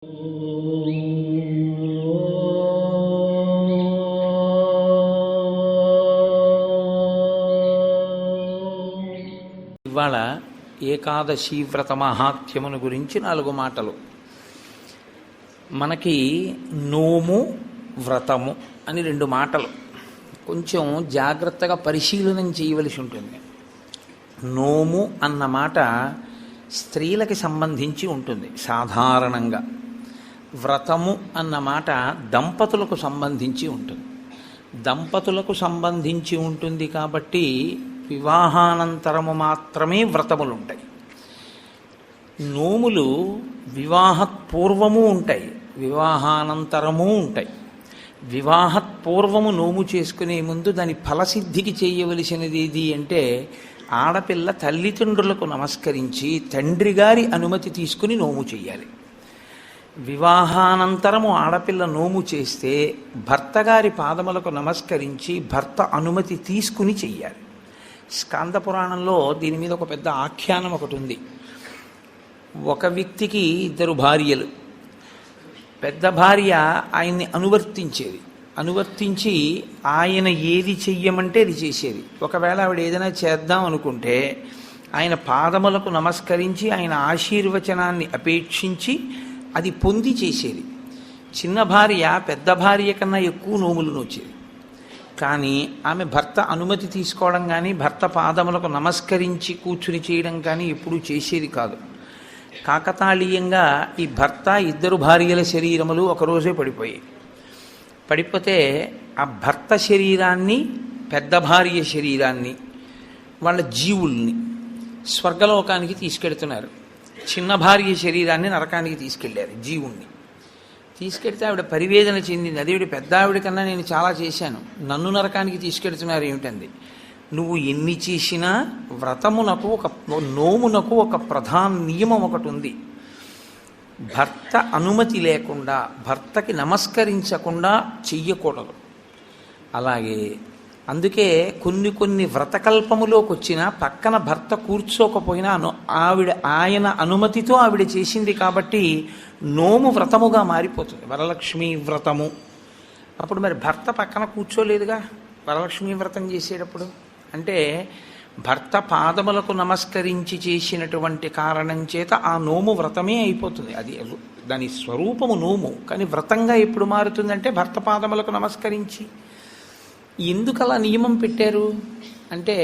ఇవాళ ఏకాదశి వ్రత మహాత్మ్యమును గురించి 4 మాటలు. మనకి నోము వ్రతము అని 2 మాటలు కొంచెం జాగ్రత్తగా పరిశీలనం చేయవలసి ఉంటుంది. నోము అన్న మాట స్త్రీలకి సంబంధించి ఉంటుంది సాధారణంగా. వ్రతము అన్న మాట దంపతులకు సంబంధించి ఉంటుంది. దంపతులకు సంబంధించి ఉంటుంది కాబట్టి వివాహానంతరము మాత్రమే వ్రతములు ఉంటాయి. నోములు వివాహపూర్వము ఉంటాయి, వివాహానంతరము ఉంటాయి. వివాహపూర్వము నోము చేసుకునే ముందు దాని ఫలసిద్ధికి చేయవలసినది ఏది అంటే ఆడపిల్ల తల్లిదండ్రులకు నమస్కరించి తండ్రి గారి అనుమతి తీసుకుని నోము చెయ్యాలి. వివాహానంతరము ఆడపిల్ల నోము చేస్తే భర్త గారి పాదములకు నమస్కరించి భర్త అనుమతి తీసుకుని చెయ్యాలి. స్కాంద పురాణంలో దీని మీద ఒక పెద్ద ఆఖ్యానం ఒకటి ఉంది. ఒక వ్యక్తికి 2 భార్యలు. పెద్ద భార్య ఆయన్ని అనువర్తించి ఆయన ఏది చెయ్యమంటే అది చేసేది. ఒకవేళ ఆవిడ ఏదైనా చేద్దాం అనుకుంటే ఆయన పాదములకు నమస్కరించి ఆయన ఆశీర్వచనాన్ని అపేక్షించి అది పొంది చేసేది. చిన్న భార్య పెద్ద భార్య కన్నా ఎక్కువ నోములు నోచేది. కానీ ఆమె భర్త అనుమతి తీసుకోవడం కానీ భర్త పాదములకు నమస్కరించి కూర్చుని చేయడం కానీ ఎప్పుడూ చేసేది కాదు. కాకతాళీయంగా ఈ భర్త 2 భార్యల శరీరములు ఒకరోజే పడిపోతే ఆ భర్త శరీరాన్ని పెద్ద భార్య శరీరాన్ని వాళ్ళ జీవుల్ని స్వర్గలోకానికి తీసుకెడుతున్నారు. చిన్న భార్య శరీరాన్ని నరకానికి తీసుకెళ్ళారు. జీవుణ్ణి తీసుకెడితే ఆవిడ పరివేదన చెందింది. అదేవిడ పెద్ద ఆవిడ కన్నా నేను చాలా చేశాను, నన్ను నరకానికి తీసుకెడుతున్నారు ఏమిటంది. నువ్వు ఎన్ని చేసినా నోమునకు ఒక ప్రధాన నియమం ఒకటి ఉంది. భర్త అనుమతి లేకుండా భర్తకి నమస్కరించకుండా చెయ్యకూడదు. అలాగే అందుకే కొన్ని వ్రతకల్పములోకి వచ్చినా పక్కన భర్త కూర్చోకపోయినా ఆయన అనుమతితో ఆవిడ చేసింది కాబట్టి నోము వ్రతముగా మారిపోతుంది. వరలక్ష్మి వ్రతము అప్పుడు మరి భర్త పక్కన కూర్చోలేదుగా వరలక్ష్మి వ్రతం చేసేటప్పుడు. అంటే భర్త పాదములకు నమస్కరించి చేసినటువంటి కారణం చేత ఆ నోము వ్రతమే అయిపోతుంది. అది దాని స్వరూపము నోము, కానీ వ్రతంగా ఎప్పుడు మారుతుందంటే భర్త పాదములకు నమస్కరించి. ఎందుకు అలా నియమం పెట్టారు అంటే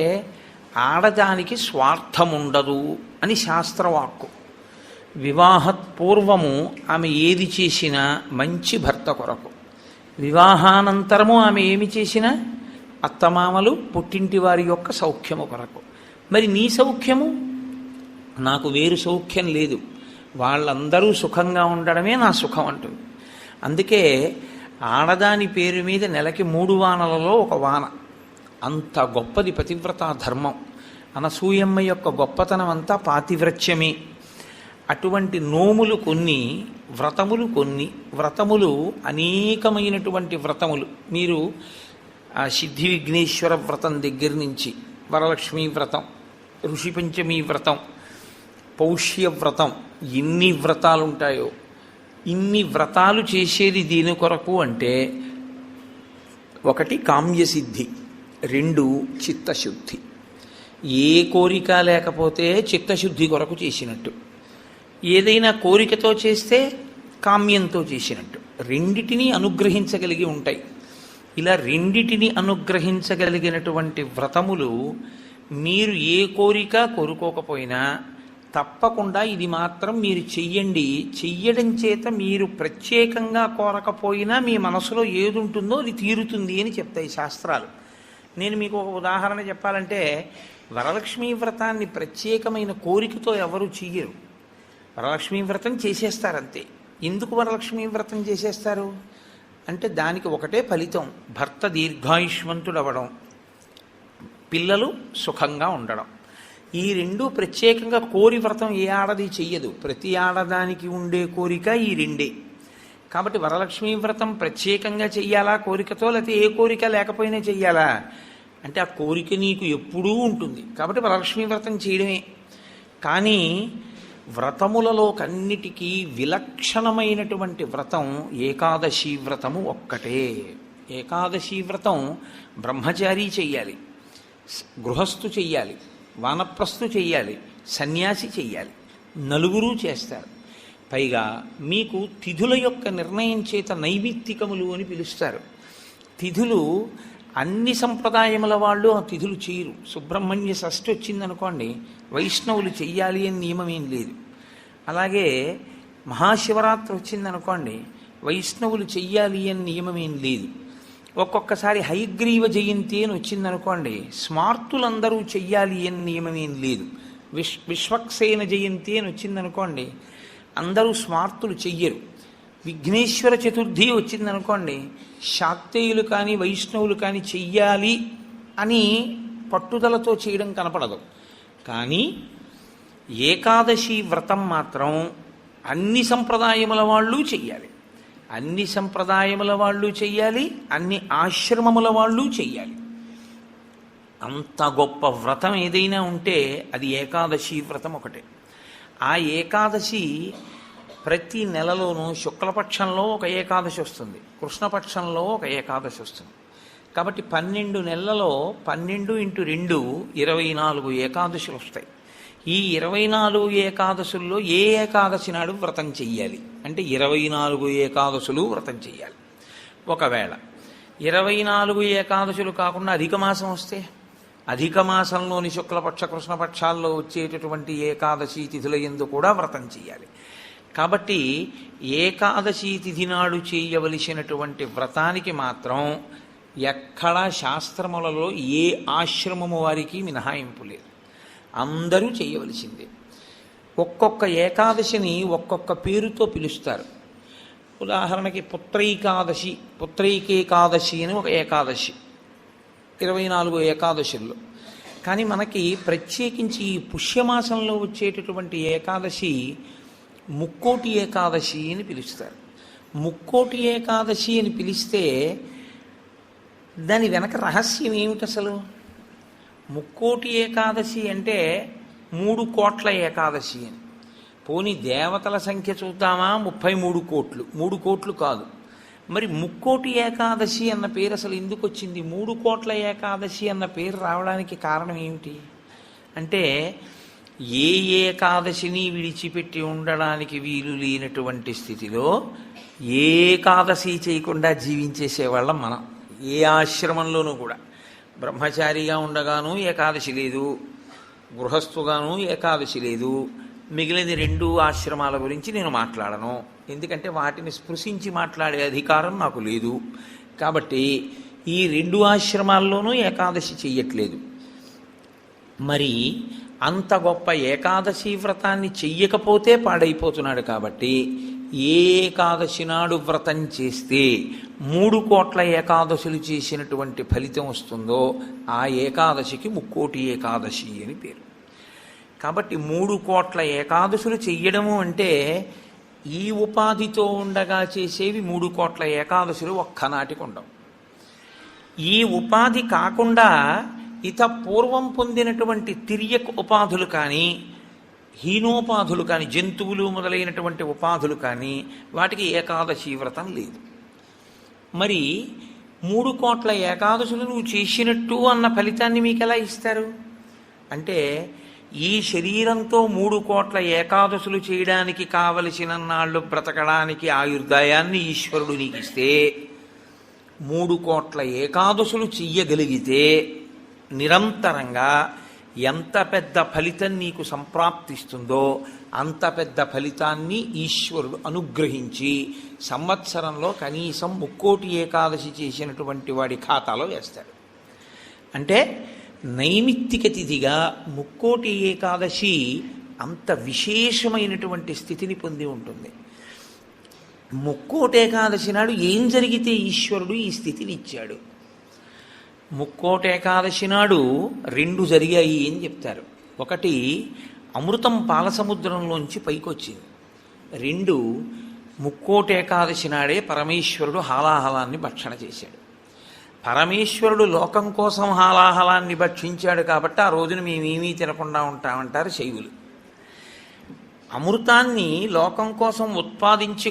ఆడదానికి స్వార్థముండదు అని శాస్త్రవాక్కు. వివాహపూర్వము ఆమె ఏది చేసినా మంచి భర్త కొరకు, వివాహానంతరము ఆమె ఏమి చేసినా అత్తమామలు పుట్టింటి వారి యొక్క సౌఖ్యము కొరకు. మరి నీ సౌఖ్యము? నాకు వేరు సౌఖ్యం లేదు, వాళ్ళందరూ సుఖంగా ఉండడమే నా సుఖం అంటుంది. అందుకే ఆడదాని పేరు మీద నెలకి 3 వానలలో 1 వాన. అంత గొప్పది పతివ్రతా ధర్మం. అనసూయమ్మ యొక్క గొప్పతనం అంతా పాతివ్రత్యమే. అటువంటి నోములు కొన్ని, వ్రతములు కొన్ని. వ్రతములు అనేకమైనటువంటి వ్రతములు. మీరు ఆ సిద్ధి విఘ్నేశ్వర వ్రతం దగ్గర నుంచి వరలక్ష్మీ వ్రతం, ఋషి పంచమీ వ్రతం, పౌష్య వ్రతం, ఎన్ని వ్రతాలు ఉంటాయో. ఇన్ని వ్రతాలు చేసేది దీని కొరకు అంటే 1 కామ్యసిద్ధి, 2 చిత్తశుద్ధి. ఏ కోరిక లేకపోతే చిత్తశుద్ధి కొరకు చేసినట్టు, ఏదైనా కోరికతో చేస్తే కామ్యంతో చేసినట్టు. రెండిటినీ అనుగ్రహించగలిగి ఉంటాయి. ఇలా రెండిటిని అనుగ్రహించగలిగినటువంటి వ్రతములు మీరు ఏ కోరిక కోరుకోకపోయినా తప్పకుండా ఇది మాత్రం మీరు చెయ్యండి. చెయ్యడం చేత మీరు ప్రత్యేకంగా కోరకపోయినా మీ మనసులో ఏది ఉంటుందో అది తీరుతుంది అని చెప్తాయి శాస్త్రాలు. నేను మీకు ఒక ఉదాహరణ చెప్పాలంటే వరలక్ష్మీ వ్రతాన్ని ప్రత్యేకమైన కోరికతో ఎవరు చెయ్యరు. వరలక్ష్మీ వ్రతం చేసేస్తారంతే. ఎందుకు వరలక్ష్మీ వ్రతం చేసేస్తారు అంటే దానికి ఒకటే ఫలితం, భర్త దీర్ఘాయుష్మంతుడు అవ్వడం, పిల్లలు సుఖంగా ఉండడం. ఈ 2 ప్రత్యేకంగా కోరి వ్రతం ఏ ఆడది చెయ్యదు. ప్రతి ఆడదానికి ఉండే కోరిక ఈ 2. కాబట్టి వరలక్ష్మీ వ్రతం ప్రత్యేకంగా చెయ్యాలా కోరికతో, లేకపోతే ఏ కోరిక లేకపోయినా చెయ్యాలా అంటే ఆ కోరిక నీకు ఎప్పుడూ ఉంటుంది కాబట్టి వరలక్ష్మీ వ్రతం చేయడమే. కానీ వ్రతములలో కన్నిటికీ విలక్షణమైనటువంటి వ్రతం ఏకాదశి వ్రతము ఒక్కటే. ఏకాదశి వ్రతం బ్రహ్మచారి చెయ్యాలి, గృహస్థు చెయ్యాలి, వానప్రస్థు చెయ్యాలి, సన్యాసి చెయ్యాలి, నలుగురు చేస్తారు. పైగా మీకు తిథుల యొక్క నిర్ణయం చేత నైమిత్తికములు అని పిలుస్తారు. తిథులు అన్ని సంప్రదాయముల వాళ్ళు ఆ తిథులు చేయరు. సుబ్రహ్మణ్య షష్ఠి వచ్చిందనుకోండి, వైష్ణవులు చెయ్యాలి అని నియమం ఏం లేదు. అలాగే మహాశివరాత్రి వచ్చిందనుకోండి, వైష్ణవులు చెయ్యాలి అని నియమం ఏం లేదు. ఒక్కొక్కసారి హయగ్రీవ జయంతి అని వచ్చిందనుకోండి, స్మార్తులందరూ చెయ్యాలి అని నియమం ఏం లేదు. విశ్వక్సేన జయంతి అని వచ్చిందనుకోండి, అందరూ స్మార్తులు చెయ్యరు. విఘ్నేశ్వర చతుర్థి వచ్చిందనుకోండి, శాక్తేయులు కానీ వైష్ణవులు కానీ చెయ్యాలి అని పట్టుదలతో చేయడం కనపడదు. కానీ ఏకాదశి వ్రతం మాత్రం అన్ని సంప్రదాయముల వాళ్ళు చెయ్యాలి, అన్ని సంప్రదాయముల వాళ్ళు చెయ్యాలి, అన్ని ఆశ్రమముల వాళ్ళు చెయ్యాలి. అంత గొప్ప వ్రతం ఏదైనా ఉంటే అది ఏకాదశి వ్రతం ఒకటే. ఆ ఏకాదశి ప్రతి నెలలోనూ శుక్లపక్షంలో ఒక ఏకాదశి వస్తుంది, కృష్ణపక్షంలో ఒక ఏకాదశి వస్తుంది. కాబట్టి 12 నెలలలో 12 × 2 24 ఏకాదశులు వస్తాయి. ఈ 24 ఏకాదశుల్లో ఏ ఏకాదశి నాడు వ్రతం చెయ్యాలి అంటే 24 ఏకాదశులు వ్రతం చెయ్యాలి. ఒకవేళ 24 ఏకాదశులు కాకుండా అధిక మాసం వస్తే, అధిక మాసంలోని శుక్లపక్ష కృష్ణపక్షాల్లో వచ్చేటటువంటి ఏకాదశి తిథుల యందు కూడా వ్రతం చెయ్యాలి. కాబట్టి ఏకాదశి తిథి నాడు చేయవలసినటువంటి వ్రతానికి మాత్రం ఎక్కడా శాస్త్రములలో ఏ ఆశ్రమము వారికి మినహాయింపు లేదు, అందరూ చేయవలసిందే. ఒక్కొక్క ఏకాదశిని ఒక్కొక్క పేరుతో పిలుస్తారు. ఉదాహరణకి పుత్రైకేకాదశి అని ఒక ఏకాదశి 24 ఏకాదశుల్లో. కానీ మనకి ప్రత్యేకించి ఈ పుష్యమాసంలో వచ్చేటటువంటి ఏకాదశి ముక్కోటి ఏకాదశి అని పిలుస్తారు. ముక్కోటి ఏకాదశి అని పిలిస్తే దాని వెనక రహస్యం ఏమిటి అసలు? ముక్కోటి ఏకాదశి అంటే 3 కోట్ల ఏకాదశి అని. పోనీ దేవతల సంఖ్య చూద్దామా, 33 కోట్లు, 3 కోట్లు కాదు. మరి ముక్కోటి ఏకాదశి అన్న పేరు అసలు ఎందుకు వచ్చింది? 3 కోట్ల ఏకాదశి అన్న పేరు రావడానికి కారణం ఏమిటి అంటే, ఏ ఏకాదశిని విడిచిపెట్టి ఉండడానికి వీలు లేనటువంటి స్థితిలో ఏకాదశి చేయకుండా జీవించేసేవాళ్ళం మనం. ఏ ఆశ్రమంలోనూ కూడా బ్రహ్మచారిగా ఉండగాను ఏకాదశి లేదు, గృహస్థుగాను ఏకాదశి లేదు. మిగిలిన 2 ఆశ్రమాల గురించి నేను మాట్లాడను, ఎందుకంటే వాటిని స్పృశించి మాట్లాడే అధికారం నాకు లేదు. కాబట్టి ఈ 2 ఆశ్రమాల్లోనూ ఏకాదశి చెయ్యట్లేదు. మరి అంత గొప్ప ఏకాదశి వ్రతాన్ని చెయ్యకపోతే పాడైపోతున్నాడు. కాబట్టి ఏ ఏకాదశి నాడు వ్రతం చేస్తే 3 కోట్ల ఏకాదశులు చేసినటువంటి ఫలితం వస్తుందో ఆ ఏకాదశికి ముక్కోటి ఏకాదశి అని పేరు. కాబట్టి 3 కోట్ల ఏకాదశులు చెయ్యడము అంటే ఈ ఉపాధితో ఉండగా చేసేవి 3 కోట్ల ఏకాదశులు ఒక్కనాటికి ఉండవు. ఈ ఉపాధి కాకుండా ఇత పూర్వం పొందినటువంటి తిర్యక్ ఉపాధులు కానీ, హీనోపాధులు కానీ, జంతువులు మొదలైనటువంటి ఉపాధులు కానీ వాటికి ఏకాదశి వ్రతం లేదు. మరి 3 కోట్ల ఏకాదశులు నువ్వు చేసినట్టు అన్న ఫలితాన్ని మీకు ఎలా ఇస్తారు అంటే, ఈ శరీరంతో 3 కోట్ల ఏకాదశులు చేయడానికి కావలసిన నాళ్ళు బ్రతకడానికి ఆయుర్దాయాన్ని ఈశ్వరుడు నీకు ఇస్తే, 3 కోట్ల ఏకాదశులు చెయ్యగలిగితే నిరంతరంగా ఎంత పెద్ద ఫలితం నీకు సంప్రాప్తిస్తుందో అంత పెద్ద ఫలితాన్ని ఈశ్వరుడు అనుగ్రహించి సంవత్సరంలో కనీసం ముక్కోటి ఏకాదశి చేసినటువంటి వాడి ఖాతాలో వేస్తాడు. అంటే నైమిత్తిక తిథిగా ముక్కోటి ఏకాదశి అంత విశేషమైనటువంటి స్థితిని పొంది ఉంటుంది. ముక్కోటి ఏకాదశి నాడు ఏం జరిగితే ఈశ్వరుడు ఈ స్థితిని ఇచ్చాడు? ముక్కోటి ఏకాదశి నాడు 2 జరిగాయి అని చెప్తారు. ఒకటి, అమృతం పాలసముద్రంలోంచి పైకొచ్చింది. 2, ముక్కోటి ఏకాదశి నాడే పరమేశ్వరుడు హాలాహలాన్ని భక్షణ చేశాడు. పరమేశ్వరుడు లోకం కోసం హాలాహలాన్ని భక్షించాడు కాబట్టి ఆ రోజున మేమేమీ తినకుండా ఉంటామంటారు శైవులు. అమృతాన్ని లోకం కోసం ఉత్పాదించి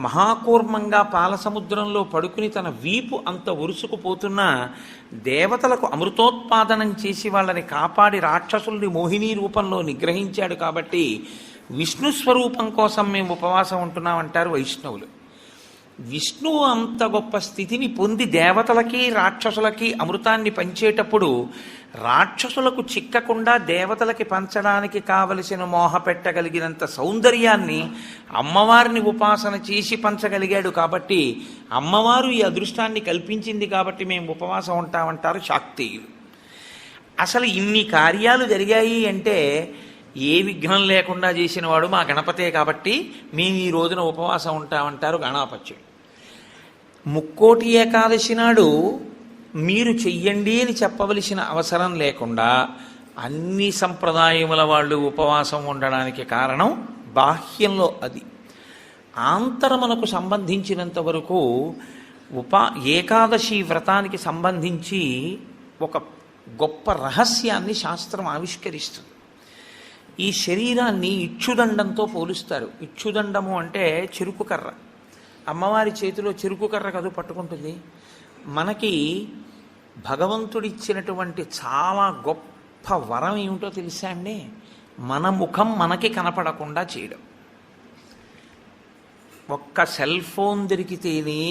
మహాకూర్మంగా పాలసముద్రంలో పడుకుని తన వీపు అంత ఒరుసుకుపోతున్నా దేవతలకు అమృతోత్పాదనం చేసి వాళ్ళని కాపాడి రాక్షసుల్ని మోహిని రూపంలో నిగ్రహించాడు కాబట్టి విష్ణు స్వరూపం కోసం మేము ఉపవాసం ఉంటున్నామంటారు వైష్ణవులు. విష్ణువు అంత గొప్ప స్థితిని పొంది దేవతలకి రాక్షసులకి అమృతాన్ని పంచేటప్పుడు రాక్షసులకు చిక్కకుండా దేవతలకి పంచడానికి కావలసిన మోహ పెట్టగలిగినంత సౌందర్యాన్ని అమ్మవారిని ఉపాసన చేసి పంచగలిగాడు కాబట్టి అమ్మవారు ఈ అదృష్టాన్ని కల్పించింది కాబట్టి మేము ఉపవాసం ఉంటామంటారు శాక్తేయులు. అసలు ఇన్ని కార్యాలు జరిగాయి అంటే ఏ విఘ్నం లేకుండా చేసినవాడు మా గణపతే కాబట్టి మేము ఈ రోజున ఉపవాసం ఉంటామంటారు గణాపత్యులు. ముక్కోటి ఏకాదశి నాడు మీరు చెయ్యండి అని చెప్పవలసిన అవసరం లేకుండా అన్ని సంప్రదాయముల వాళ్ళు ఉపవాసం ఉండడానికి కారణం బాహ్యంలో అది. ఆంతరమునకు సంబంధించినంత వరకు ఏకాదశి వ్రతానికి సంబంధించి ఒక గొప్ప రహస్యాన్ని శాస్త్రం ఆవిష్కరిస్తుంది. ఈ శరీరాన్ని ఇచ్చుదండంతో పోలుస్తారు. ఇచ్చుదండము అంటే చెరుకు కర్ర. అమ్మవారి చేతిలో చెరుకు కర్ర కదు పట్టుకుంటుంది. మనకి భగవంతుడిచ్చినటువంటి చాలా గొప్ప వరం ఏమిటో తెలుసా అండి? మన ముఖం మనకి కనపడకుండా చేయడం. ఒక్క సెల్ ఫోన్ దొరికితేనే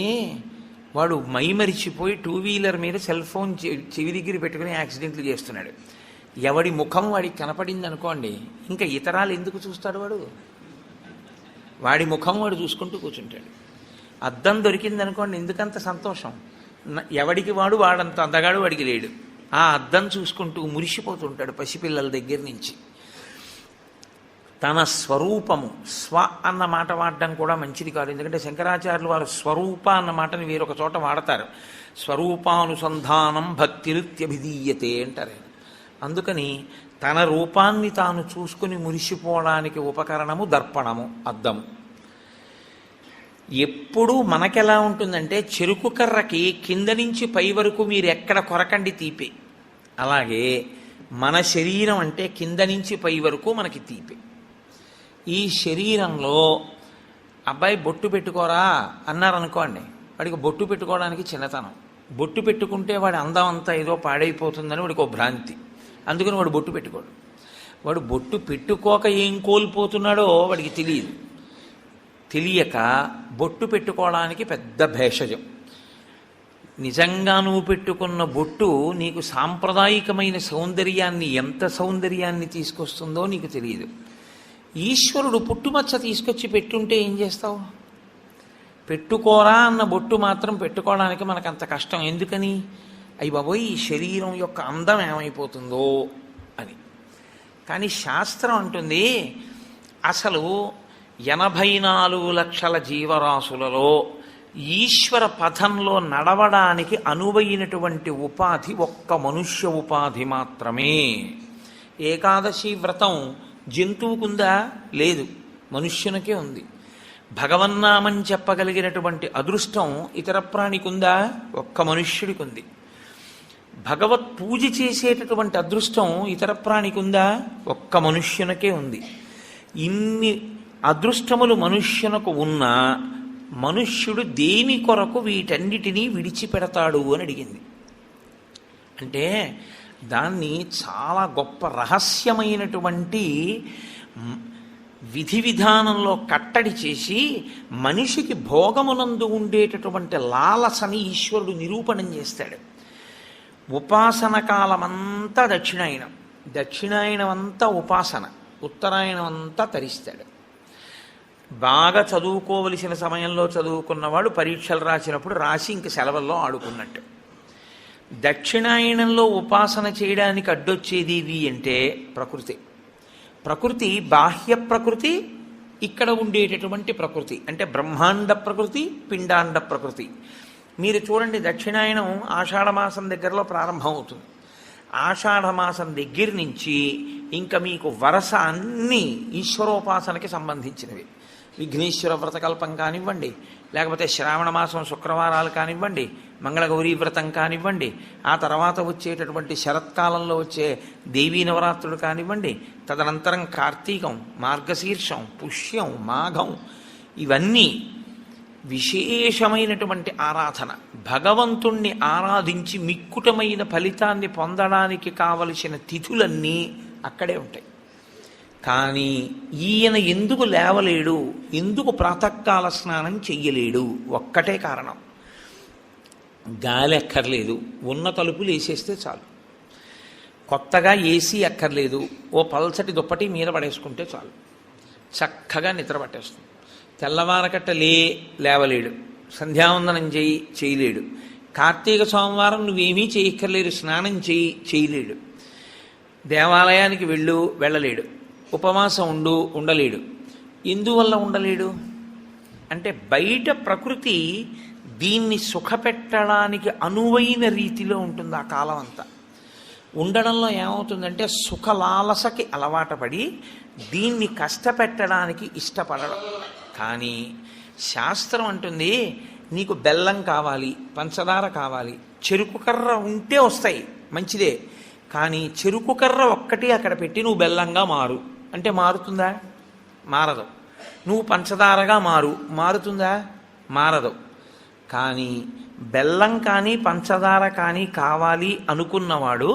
వాడు మైమరిచిపోయి 2 వీలర్ మీద సెల్ ఫోన్ చెవి దగ్గర పెట్టుకుని యాక్సిడెంట్లు చేస్తున్నాడు. ఎవడి ముఖం వాడికి కనపడింది అనుకోండి, ఇంకా ఇతరాలు ఎందుకు చూస్తాడు? వాడి ముఖం వాడు చూసుకుంటూ కూర్చుంటాడు. అద్దం దొరికింది అనుకోండి, ఎందుకంత సంతోషం? ఎవడికి వాడంత అందగాడు వాడికి లేడు. ఆ అద్దం చూసుకుంటూ మురిసిపోతుంటాడు పసిపిల్లల దగ్గర నుంచి. తన స్వరూపము, స్వ అన్న మాట వాడడం కూడా మంచిది కాదు. ఎందుకంటే శంకరాచార్యులు వారు స్వరూప అన్న మాటని వేరొక చోట వాడతారు. స్వరూపానుసంధానం భక్తిరుత్యభిధీయతే అంటారు. అందుకని తన రూపాన్ని తాను చూసుకుని మురిసిపోవడానికి ఉపకరణము దర్పణము, అద్దము. ఎప్పుడూ మనకెలా ఉంటుందంటే చెరుకు కర్రకి కింద నుంచి పై వరకు మీరు ఎక్కడ కొరకండి తీపే, అలాగే మన శరీరం అంటే కింద నుంచి పై వరకు మనకి తీపే. ఈ శరీరంలో అబ్బాయి బొట్టు పెట్టుకోరా అన్నారనుకోండి, వాడికి బొట్టు పెట్టుకోవడానికి చిన్నతనం. బొట్టు పెట్టుకుంటే వాడి అందం అంతా ఏదో పాడైపోతుందని వాడికి ఒక భ్రాంతి. అందుకని వాడు బొట్టు పెట్టుకోడు. వాడు బొట్టు పెట్టుకోక ఏం కోల్పోతున్నాడో వాడికి తెలియదు. తెలియక బొట్టు పెట్టుకోవడానికి పెద్ద భేషజం. నిజంగా నువ్వు పెట్టుకున్న బొట్టు నీకు సాంప్రదాయికమైన సౌందర్యాన్ని, ఎంత సౌందర్యాన్ని తీసుకొస్తుందో నీకు తెలియదు. ఈశ్వరుడు పుట్టుమచ్చ తీసుకొచ్చి పెట్టుంటే ఏం చేస్తావు? పెట్టుకోరా అన్న బొట్టు మాత్రం పెట్టుకోవడానికి మనకు అంత కష్టం ఎందుకని? అయ్యి బాబోయ్, ఈ శరీరం యొక్క అందం ఏమైపోతుందో అని. కానీ శాస్త్రం అంటుంది అసలు 84 లక్షల జీవరాశులలో ఈశ్వర పథంలో నడవడానికి అనువైనటువంటి ఉపాధి ఒక్క మనుష్య ఉపాధి మాత్రమే. ఏకాదశి వ్రతం జంతువుకుందా? లేదు, మనుష్యునికే ఉంది. భగవన్నామం చెప్పగలిగినటువంటి అదృష్టం ఇతర ప్రాణికుందా? ఒక్క మనుష్యుడికి ఉంది. భగవత్ పూజ చేసేటటువంటి అదృష్టం ఇతర ప్రాణికుందా? ఒక్క మనుష్యునికే ఉంది. ఇన్ని అదృష్టములు మనుష్యునకు ఉన్నా మనుష్యుడు దేని కొరకు వీటన్నిటినీ విడిచిపెడతాడు అని అడిగింది. అంటే దాన్ని చాలా గొప్ప రహస్యమైనటువంటి విధి విధానంలో కట్టడి చేసి మనిషికి భోగమునందు ఉండేటటువంటి లాలసని ఈశ్వరుడు నిరూపణం చేస్తాడు. ఉపాసన కాలమంతా దక్షిణాయనం, దక్షిణాయనం అంతా ఉపాసన, ఉత్తరాయణం అంతా తరిస్తాడు. బాగా చదువుకోవలసిన సమయంలో చదువుకున్నవాడు పరీక్షలు రాసినప్పుడు రాసి ఇంక సెలవుల్లో ఆడుకున్నట్టు. దక్షిణాయనంలో ఉపాసన చేయడానికి అడ్డొచ్చేది అంటే ప్రకృతి. ప్రకృతి బాహ్య ప్రకృతి, ఇక్కడ ఉండేటటువంటి ప్రకృతి అంటే బ్రహ్మాండ ప్రకృతి, పిండాండ ప్రకృతి. మీరు చూడండి, దక్షిణాయనం ఆషాఢమాసం దగ్గరలో ప్రారంభం అవుతుంది. ఆషాఢమాసం దగ్గర నుంచి ఇంకా మీకు వరస అన్నీ ఈశ్వరోపాసనకి సంబంధించినవి. విఘ్నేశ్వర వ్రతకల్పం కానివ్వండి, లేకపోతే శ్రావణ మాసం శుక్రవారాలు కానివ్వండి, మంగళగౌరీ వ్రతం కానివ్వండి, ఆ తర్వాత వచ్చేటటువంటి శరత్కాలంలో వచ్చే దేవీ నవరాత్రులు కానివ్వండి, తదనంతరం కార్తీకం, మార్గశీర్షం, పుష్యం, మాఘం, ఇవన్నీ విశేషమైనటువంటి ఆరాధన. భగవంతుణ్ణి ఆరాధించి మిక్కుటమైన ఫలితాన్ని పొందడానికి కావలసిన తిథులన్నీ అక్కడే ఉంటాయి. కానీ ఈయన ఎందుకు లేవలేడు, ఎందుకు ప్రాతకాల స్నానం చెయ్యలేడు? ఒక్కటే కారణం, గాలి అక్కర్లేదు, ఉన్న తలుపులు వేసేస్తే చాలు. కొత్తగా ఏసీ అక్కర్లేదు, ఓ పల్చటి దుప్పటి మీద పడేసుకుంటే చాలు, చక్కగా నిద్ర పట్టేస్తుంది. తెల్లవారకట్ట లేవలేడు, సంధ్యావందనం చేయలేడు, కార్తీక సోమవారం నువ్వేమీ చేయక్కర్లేదు, స్నానం చేయలేడు, దేవాలయానికి వెళ్ళలేడు, ఉపవాసం ఉండలేడు. ఎందువల్ల ఉండలేడు అంటే బయట ప్రకృతి దీన్ని సుఖపెట్టడానికి అనువైన రీతిలో ఉంటుంది ఆ కాలం అంతా. ఉండడంలో ఏమవుతుందంటే సుఖలాలసకి అలవాటు పడి దీన్ని కష్టపెట్టడానికి ఇష్టపడడం. కానీ శాస్త్రం అంటుంది నీకు బెల్లం కావాలి, పంచదార కావాలి, చెరుకు కర్ర ఉంటే వస్తాయి, మంచిదే. కానీ చెరుకు కర్ర ఒక్కటి అక్కడ పెట్టి నువ్వు బెల్లంగా మారు అంటే మారుతుందా? మారదు. నువ్వు పంచదారగా మారుతుందా? మారదు. కానీ బెల్లం కానీ పంచదార కానీ కావాలి అనుకున్నవాడు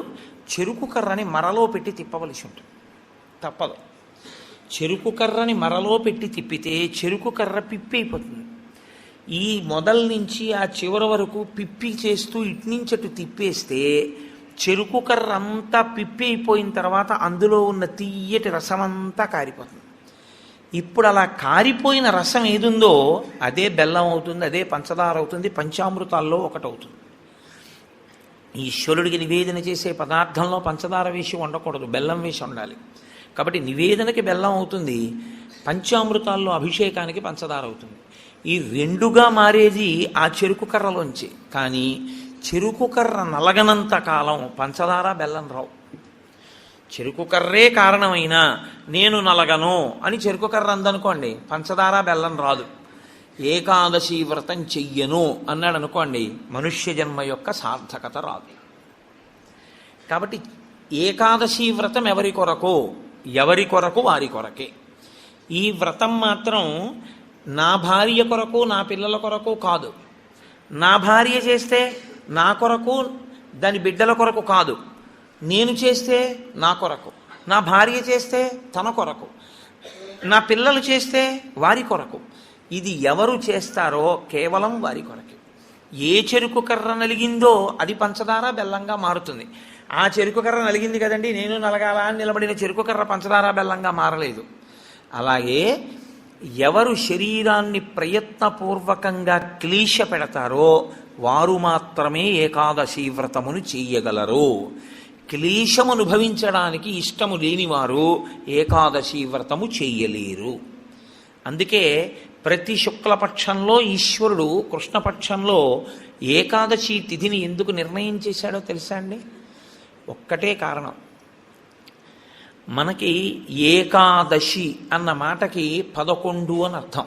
చెరుకు కర్రని మరలో పెట్టి తిప్పవలసి ఉంటుంది, తప్పదు. చెరుకు కర్రని మరలో పెట్టి తిప్పితే చెరుకు కర్ర పిప్పి అయిపోతుంది. ఈ మొదల నుంచి ఆ చివరి వరకు పిప్పి చేస్తూ ఇట్నుంచటు తిప్పేస్తే చెరుకు కర్ర అంతా పిప్పి అయిపోయిన తర్వాత అందులో ఉన్న తీయటి రసమంతా కారిపోతుంది. ఇప్పుడు అలా కారిపోయిన రసం ఏదుందో అదే బెల్లం అవుతుంది, అదే పంచదార అవుతుంది, పంచామృతాల్లో ఒకటవుతుంది. ఈశ్వరుడికి నివేదన చేసే పదార్థంలో పంచదార వేసి ఉండకూడదు, బెల్లం వేసి ఉండాలి. కాబట్టి నివేదనకి బెల్లం అవుతుంది, పంచామృతాల్లో అభిషేకానికి పంచదార అవుతుంది. ఈ రెండుగా మారేది ఆ చెరుకు కర్రలోంచి. కానీ చెరుకు కర్ర నలగనంత కాలం పంచదార బెల్లం రావు. చెరుకు కర్రే కారణమైనా నేను నలగను అని చెరుకు కర్ర అందనుకోండి, పంచదార బెల్లం రాదు. ఏకాదశి వ్రతం చెయ్యను అన్నాడు అనుకోండి, మనుష్య జన్మ యొక్క సార్థకత రాదు. కాబట్టి ఏకాదశి వ్రతం ఎవరి కొరకు వారి కొరకే. ఈ వ్రతం మాత్రం నా భార్య కొరకు నా పిల్లల కొరకు కాదు. నా భార్య చేస్తే నా కొరకు దాని బిడ్డల కొరకు కాదు, నేను చేస్తే నా కొరకు, నా భార్య చేస్తే తన కొరకు, నా పిల్లలు చేస్తే వారి కొరకు. ఇది ఎవరు చేస్తారో కేవలం వారి కొరకే. ఏ చెరుకు కర్ర నలిగిందో అది పంచదార బెల్లంగా మారుతుంది. ఆ చెరుకు కర్ర నలిగింది కదండి నేను నలగాల అని నిలబడిన చెరుకు కర్ర పంచదార బెల్లంగా మారలేదు. అలాగే ఎవరు శరీరాన్ని ప్రయత్నపూర్వకంగా క్లీశ పెడతారో వారు మాత్రమే ఏకాదశి వ్రతమును చెయ్యగలరు. క్లేశము అనుభవించడానికి ఇష్టము లేనివారు ఏకాదశి వ్రతము చెయ్యలేరు. అందుకే ప్రతి శుక్లపక్షంలో ఈశ్వరుడు కృష్ణపక్షంలో ఏకాదశి తిథిని ఎందుకు నిర్ణయం చేశాడో తెలుసా అండి? ఒక్కటే కారణం. మనకి ఏకాదశి అన్న మాటకి 11 అని అర్థం.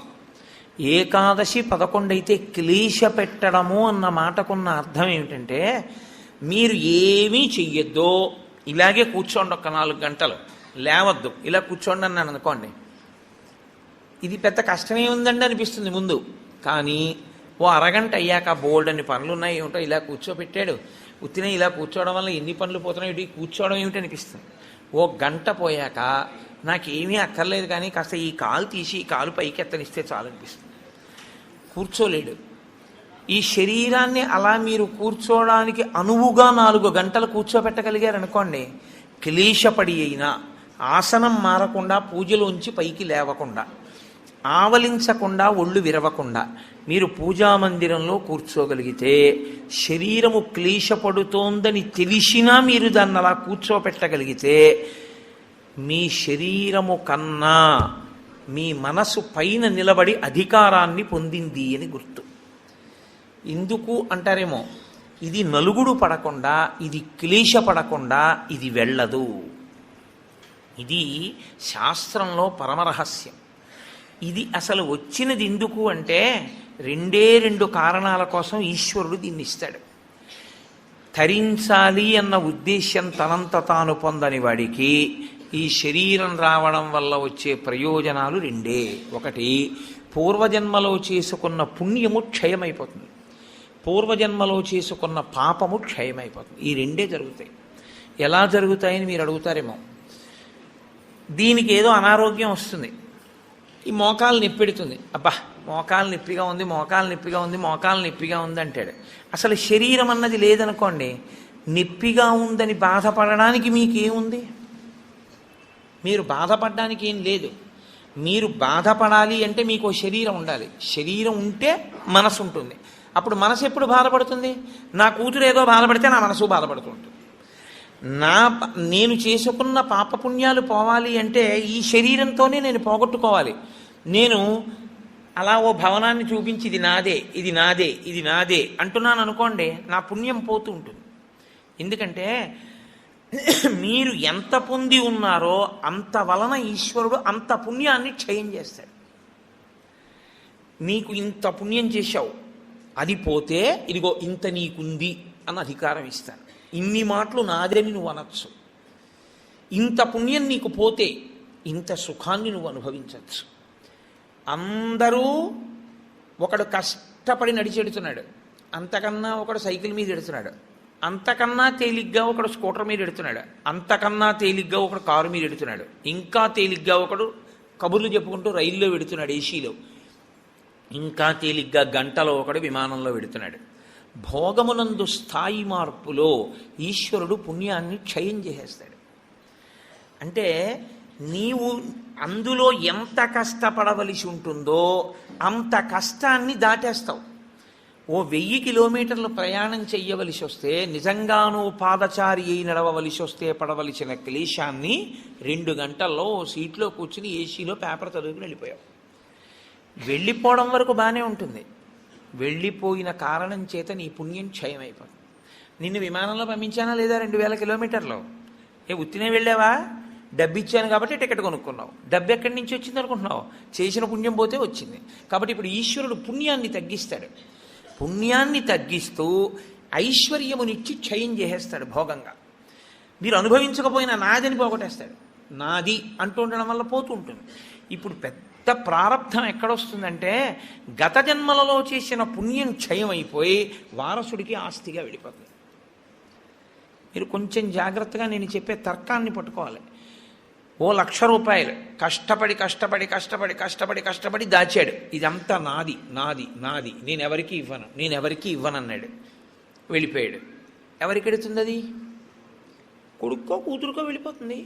ఏకాదశి 11 అయితే క్లేశ పెట్టడము అన్న మాటకున్న అర్థం ఏమిటంటే మీరు ఏమీ చెయ్యొద్దు, ఇలాగే కూర్చోండి, ఒక 4 గంటలు లేవద్దు, ఇలా కూర్చోండి అన్నాను అనుకోండి, ఇది పెద్ద కష్టమే ఉందండి అనిపిస్తుంది ముందు. కానీ ఓ అరగంట అయ్యాక బోల్డ్ అన్ని పనులు ఉన్నాయి, ఏమిటో ఇలా కూర్చోబెట్టాడు, ఉత్తినే ఇలా కూర్చోవడం వల్ల ఎన్ని పనులు పోతున్నాయి, కూర్చోవడం ఏమిటి అనిపిస్తుంది. ఓ గంట పోయాక నాకేమీ అక్కర్లేదు కానీ కాస్త ఈ కాలు తీసి ఈ కాలు పైకి ఎత్తనిస్తే చాలు అనిపిస్తుంది. కూర్చోలేడు. ఈ శరీరాన్ని అలా మీరు కూర్చోవడానికి అనువుగా 4 గంటలు కూర్చోబెట్టగలిగారనుకోండి, క్లేశపడి అయినా ఆసనం మారకుండా, పూజలోంచి పైకి లేవకుండా, ఆవలించకుండా, ఒళ్ళు విరవకుండా మీరు పూజామందిరంలో కూర్చోగలిగితే శరీరము క్లేశపడుతోందని తెలిసినా మీరు దాన్ని అలా కూర్చోపెట్టగలిగితే మీ శరీరము కన్నా మీ మనసు పైన నిలబడి అధికారాన్ని పొందింది అని గుర్తు. ఎందుకు అంటారేమో, ఇది నలుగుడు పడకుండా, ఇది క్లేశపడకుండా ఇది వెళ్ళదు. ఇది శాస్త్రంలో పరమరహస్యం. ఇది అసలు వచ్చినది ఎందుకు అంటే 2 కారణాల కోసం ఈశ్వరుడు దీన్ని ఇస్తాడు. తరించాలి అన్న ఉద్దేశ్యం తనంత తాను పొందని వాడికి ఈ శరీరం రావడం వల్ల వచ్చే ప్రయోజనాలు రెండే. ఒకటి, పూర్వజన్మలో చేసుకున్న పుణ్యము క్షయమైపోతుంది, పూర్వజన్మలో చేసుకున్న పాపము క్షయమైపోతుంది. ఈ రెండే జరుగుతాయి. ఎలా జరుగుతాయని మీరు అడుగుతారేమో. దీనికి ఏదో అనారోగ్యం వస్తుంది, ఈ మోకాలు నొప్పెడుతుంది, అబ్బా మోకాలు నొప్పిగా ఉంది, మోకాలు నొప్పిగా ఉంది, మోకాలు నొప్పిగా ఉంది అంటాడు. అసలు శరీరం అన్నది లేదనుకోండి, నొప్పిగా ఉందని బాధపడడానికి మీకేముంది? మీరు బాధపడడానికి ఏం లేదు. మీరు బాధపడాలి అంటే మీకు శరీరం ఉండాలి. శరీరం ఉంటే మనసు ఉంటుంది. అప్పుడు మనసు ఎప్పుడు బాధపడుతుంది? నా కూతురు ఏదో బాధపడితే నా మనసు బాధపడుతూ ఉంటుంది. నేను చేసుకున్న పాపపుణ్యాలు పోవాలి అంటే ఈ శరీరంతోనే నేను పోగొట్టుకోవాలి. నేను అలా ఓ భవనాన్ని చూపించి ఇది నాదే, ఇది నాదే, ఇది నాదే అంటున్నాను అనుకోండి, నా పుణ్యం పోతూ ఉంటుంది. ఎందుకంటే మీరు ఎంత పొంది ఉన్నారో అంత వలన ఈశ్వరుడు అంత పుణ్యాన్ని క్షయం చేస్తాడు. నీకు ఇంత పుణ్యం చేశావు, అది పోతే ఇదిగో ఇంత నీకుంది అన్న అధికారం ఇస్తాను. ఇన్ని మాటలు నాదని నువ్వు అనొచ్చు. ఇంత పుణ్యం నీకు పోతే ఇంత సుఖాన్ని నువ్వు అనుభవించవచ్చు. అందరూ ఒకడు కష్టపడి నడిచెడుతున్నాడు, అంతకన్నా ఒకడు సైకిల్ మీద ఎడుతున్నాడు, అంతకన్నా తేలిగ్గా ఒకడు స్కూటర్ మీద ఎడుతున్నాడు, అంతకన్నా తేలిగ్గా ఒకడు కారు మీద ఎడుతున్నాడు, ఇంకా తేలిగ్గా ఒకడు కబుర్లు చెప్పుకుంటూ రైల్లో వెడుతున్నాడు ఏసీలో, ఇంకా తేలిగ్గా గంటలో ఒకడు విమానంలో వెడుతున్నాడు. భోగమునందు స్థాయి మార్పులో ఈశ్వరుడు పుణ్యాన్ని క్షయం చేసేస్తాడు. అంటే నీవు అందులో ఎంత కష్టపడవలసి ఉంటుందో అంత కష్టాన్ని దాటేస్తావు. ఓ 1000 కిలోమీటర్లు ప్రయాణం చెయ్యవలసి వస్తే, నిజంగానూ పాదచారి అయి నడవవలసి వస్తే పడవలసిన క్లేశాన్ని 2 గంటల్లో ఓ సీట్లో కూర్చుని ఏసీలో పేపర్ చదువుకుని వెళ్ళిపోయావు. వెళ్ళిపోవడం వరకు బాగానే ఉంటుంది, వెళ్ళిపోయిన కారణం చేత నీ పుణ్యం క్షయమైపోతుంది. నిన్ను విమానంలో పంపించానా లేదా 2000 కిలోమీటర్లు? ఉత్తినే వెళ్ళావా? డబ్బు ఇచ్చాను కాబట్టి టికెట్ కొనుక్కున్నావు. డబ్బు ఎక్కడి నుంచి వచ్చింది అనుకుంటున్నావు? చేసిన పుణ్యం పోతే వచ్చింది. కాబట్టి ఇప్పుడు ఈశ్వరుడు పుణ్యాన్ని తగ్గిస్తాడు. పుణ్యాన్ని తగ్గిస్తూ ఐశ్వర్యమునిచ్చి క్షయం చేసేస్తాడు భోగంగా. మీరు అనుభవించకపోయినా నాదని పోగొట్టేస్తాడు. నాది అంటూ ఉండడం వల్ల పోతూ ఉంటుంది. ఇప్పుడు పెద్ద ప్రారంధం ఎక్కడొస్తుందంటే, గత జన్మలలో చేసిన పుణ్యం క్షయమైపోయి వారసుడికి ఆస్తిగా వెళ్ళిపోతుంది. మీరు కొంచెం జాగ్రత్తగా నేను చెప్పే తర్కాన్ని పట్టుకోవాలి. ఓ 1,00,000 రూపాయలు కష్టపడి కష్టపడి కష్టపడి కష్టపడి కష్టపడి దాచాడు, ఇదంతా నాది నాది నాది, నేను ఎవరికి ఇవ్వను, నేను ఎవరికి ఇవ్వనన్నాడు, వెళ్ళిపోయాడు. ఎవరికి ఎడుతుంది అది? కొడుక్కో కూతురుకో వెళ్ళిపోతుంది.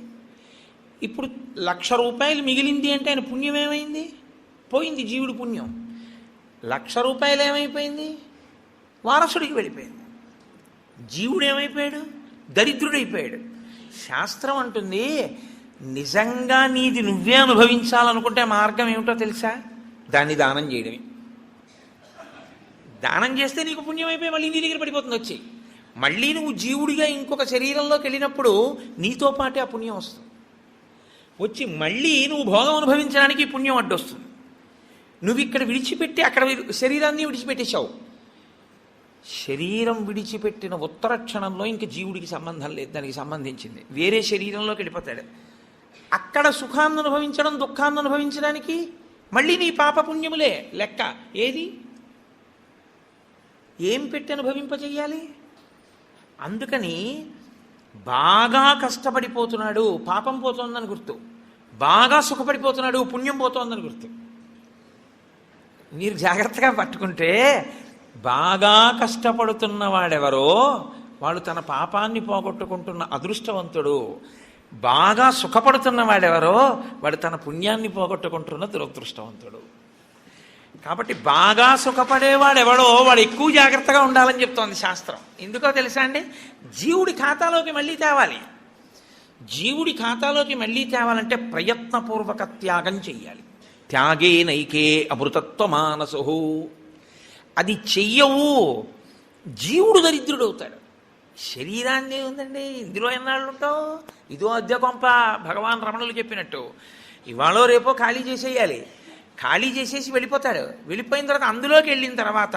ఇప్పుడు 1,00,000 రూపాయలు మిగిలింది అంటే ఆయన పుణ్యం ఏమైంది? పోయింది, జీవుడి పుణ్యం. 1,00,000 రూపాయలు ఏమైపోయింది? వారసుడికి వెళ్ళిపోయింది. జీవుడు ఏమైపోయాడు? దరిద్రుడైపోయాడు. శాస్త్రం అంటుంది, నిజంగా నీది నువ్వే అనుభవించాలనుకుంటే మార్గం ఏమిటో తెలుసా? దాన్ని దానం చేయడమే. దానం చేస్తే నీకు పుణ్యం అయిపోయి మళ్ళీ నీ దగ్గర పడిపోతుంది వచ్చి. మళ్ళీ నువ్వు జీవుడిగా ఇంకొక శరీరంలోకి వెళ్ళినప్పుడు నీతో పాటే ఆ పుణ్యం వస్తుంది. వచ్చి మళ్ళీ నువ్వు భోగం అనుభవించడానికి పుణ్యం అడ్డొస్తుంది. నువ్వు ఇక్కడ విడిచిపెట్టి అక్కడ శరీరాన్ని విడిచిపెట్టేశావు. శరీరం విడిచిపెట్టిన ఉత్తర క్షణంలో ఇంక జీవుడికి సంబంధం లేదు, దానికి సంబంధించింది వేరే శరీరంలోకి వెళ్ళిపోతాడు. అక్కడ సుఖాన్ని అనుభవించడం, దుఃఖాన్ని అనుభవించడానికి మళ్ళీ నీ పాపపుణ్యములే లెక్క. ఏది ఏం పెట్టి అనుభవింపజేయాలి? అందుకని బాగా కష్టపడిపోతున్నాడు, పాపం పోతోందని గుర్తు. బాగా సుఖపడిపోతున్నాడు, పుణ్యం పోతోందని గుర్తు. మీరు జాగ్రత్తగా పట్టుకుంటే, బాగా కష్టపడుతున్న వాడెవరో వాడు తన పాపాన్ని పోగొట్టుకుంటున్న అదృష్టవంతుడు. బాగా సుఖపడుతున్న వాడెవరో వాడు తన పుణ్యాన్ని పోగొట్టుకుంటున్న దురదృష్టవంతుడు. కాబట్టి బాగా సుఖపడేవాడెవడో వాడు ఎక్కువ జాగ్రత్తగా ఉండాలని చెప్తోంది శాస్త్రం. ఎందుకో తెలుసా అండి? జీవుడి ఖాతాలోకి మళ్ళీ తేవాలి. జీవుడి ఖాతాలోకి మళ్ళీ తేవాలంటే ప్రయత్నపూర్వక త్యాగం చెయ్యాలి. త్యాగే నైకే అమృతత్వ మానసు. అది చెయ్యవు, జీవుడు దరిద్రుడవుతాడు. శరీరాన్ని ఉందండి, ఇందులో ఎన్నాళ్ళు ఉంటావు? ఇదో అద్దె కొంప. భగవాన్ రమణులు చెప్పినట్టు ఇవాళో రేపో ఖాళీ చేసేయాలి. ఖాళీ చేసేసి వెళ్ళిపోతాడు. వెళ్ళిపోయిన తర్వాత అందులోకి వెళ్ళిన తర్వాత,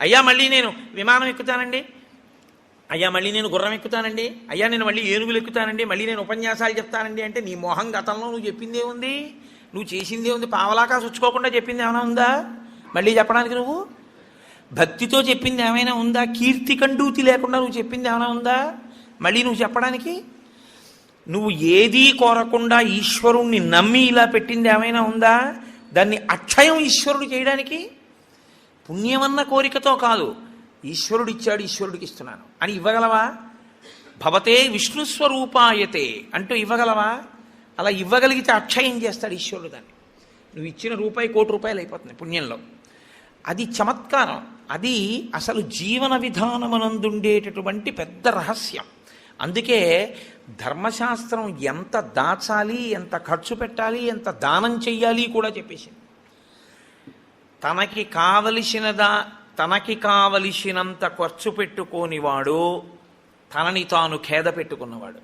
అయ్యా మళ్ళీ నేను విమానం ఎక్కుతానండి, అయ్యా మళ్ళీ నేను గుర్రం ఎక్కుతానండి, అయ్యా నేను మళ్ళీ ఏనుగులు ఎక్కుతానండి, మళ్ళీ నేను ఉపన్యాసాలు చెప్తానండి అంటే నీ మొహం గతంలో నువ్వు చెప్పిందే ఉంది, నువ్వు చేసిందే ఉంది, పావలాకా చుచ్చుకోకుండా చెప్పింది ఏమైనా ఉందా మళ్ళీ చెప్పడానికి? నువ్వు భక్తితో చెప్పింది ఏమైనా ఉందా? కీర్తి కండూతి లేకుండా నువ్వు చెప్పింది ఏమైనా ఉందా మళ్ళీ నువ్వు చెప్పడానికి? నువ్వు ఏదీ కోరకుండా ఈశ్వరుణ్ణి నమ్మి ఇలా పెట్టింది ఏమైనా ఉందా? దాన్ని అక్షయం ఈశ్వరుడు చేయడానికి పుణ్యమన్న కోరికతో కాదు, ఈశ్వరుడు ఇచ్చాడు ఈశ్వరుడికి ఇస్తున్నాను అని ఇవ్వగలవా? భవతే విష్ణుస్వరూపాయతే అంటూ ఇవ్వగలవా? అలా ఇవ్వగలిగితే అక్షయం చేస్తాడు ఈశ్వరుడు దాన్ని. నువ్వు ఇచ్చిన రూపాయి ₹1,00,00,000 అయిపోతుంది పుణ్యంలో. అది చమత్కారం. అది అసలు జీవన విధానమునందుండేటటువంటి పెద్ద రహస్యం. అందుకే ధర్మశాస్త్రం ఎంత దాచాలి, ఎంత ఖర్చు పెట్టాలి, ఎంత దానం చెయ్యాలి కూడా చెప్పేసింది. తనకి కావలసినంత ఖర్చు పెట్టుకోనివాడు తనని తాను ఖేద పెట్టుకున్నవాడు,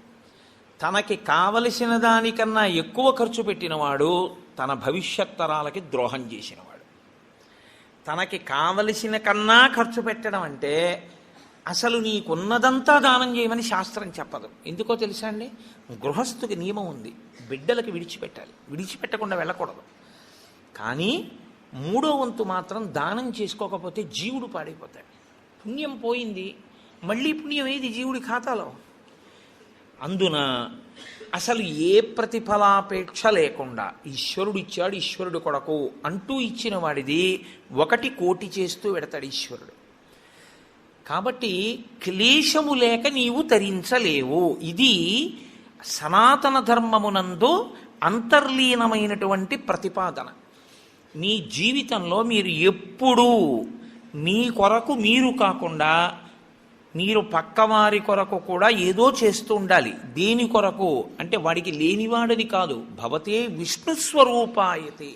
తనకి కావలసిన దానికన్నా ఎక్కువ ఖర్చు పెట్టినవాడు తన భవిష్యత్ తరాలకి ద్రోహం చేసినవాడు. తనకి కావలసిన కన్నా ఖర్చు పెట్టడం అంటే అసలు నీకున్నదంతా దానం చేయమని శాస్త్రం చెప్పదు. ఎందుకో తెలుసా అండి? గృహస్థుకి నియమం ఉంది, బిడ్డలకి విడిచిపెట్టాలి, విడిచిపెట్టకుండా వెళ్ళకూడదు. కానీ 3వ వంతు మాత్రం దానం చేసుకోకపోతే జీవుడు పాడైపోతాడు. పుణ్యం పోయింది, మళ్ళీ పుణ్యం ఏది జీవుడి ఖాతాలో? అందున అసలు ఏ ప్రతిఫలాపేక్ష లేకుండా ఈశ్వరుడు ఇచ్చాడు, ఈశ్వరుడు కొరకు అంటూ ఇచ్చిన వాడిది 1 కోటి చేస్తూ పెడతాడు ఈశ్వరుడు. కాబట్టి క్లేశము లేక నీవు తరించలేవు. ఇది సనాతన ధర్మమునందు అంతర్లీనమైనటువంటి ప్రతిపాదన. మీ జీవితంలో మీరు ఎప్పుడూ మీ కొరకు మీరు కాకుండా మీరు పక్కవారి కొరకు కూడా ఏదో చేస్తూ ఉండాలి. దేని కొరకు అంటే వాడికి లేనివాడని కాదు. భవతే విష్ణుస్వరూపాయతే,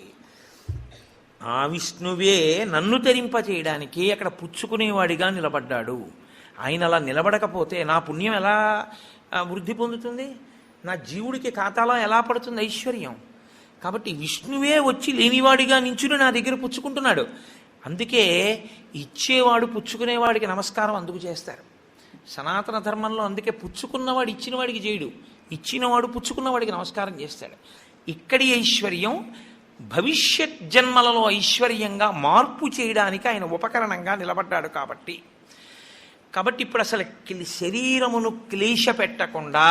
ఆ విష్ణువే నన్ను తరింపచేయడానికి అక్కడ పుచ్చుకునేవాడిగా నిలబడ్డాడు. ఆయన అలా నిలబడకపోతే నా పుణ్యం ఎలా వృద్ధి పొందుతుంది? నా జీవుడికి ఖాతాలో ఎలా పడుతుంది ఐశ్వర్యం? కాబట్టి విష్ణువే వచ్చి లేనివాడిగా నించుని నా దగ్గర పుచ్చుకుంటున్నాడు. అందుకే ఇచ్చేవాడు పుచ్చుకునేవాడికి నమస్కారం అందుకు చేస్తారు సనాతన ధర్మంలో. అందుకే పుచ్చుకున్నవాడు ఇచ్చినవాడికి చేయడు, ఇచ్చినవాడు పుచ్చుకున్నవాడికి నమస్కారం చేస్తాడు. ఇక్కడి ఐశ్వర్యం భవిష్యత్ జన్మలలో ఐశ్వర్యంగా మార్పు చేయడానికి ఆయన ఉపకరణంగా నిలబడ్డాడు. కాబట్టి ఇప్పుడు అసలు శరీరమును క్లేశ పెట్టకుండా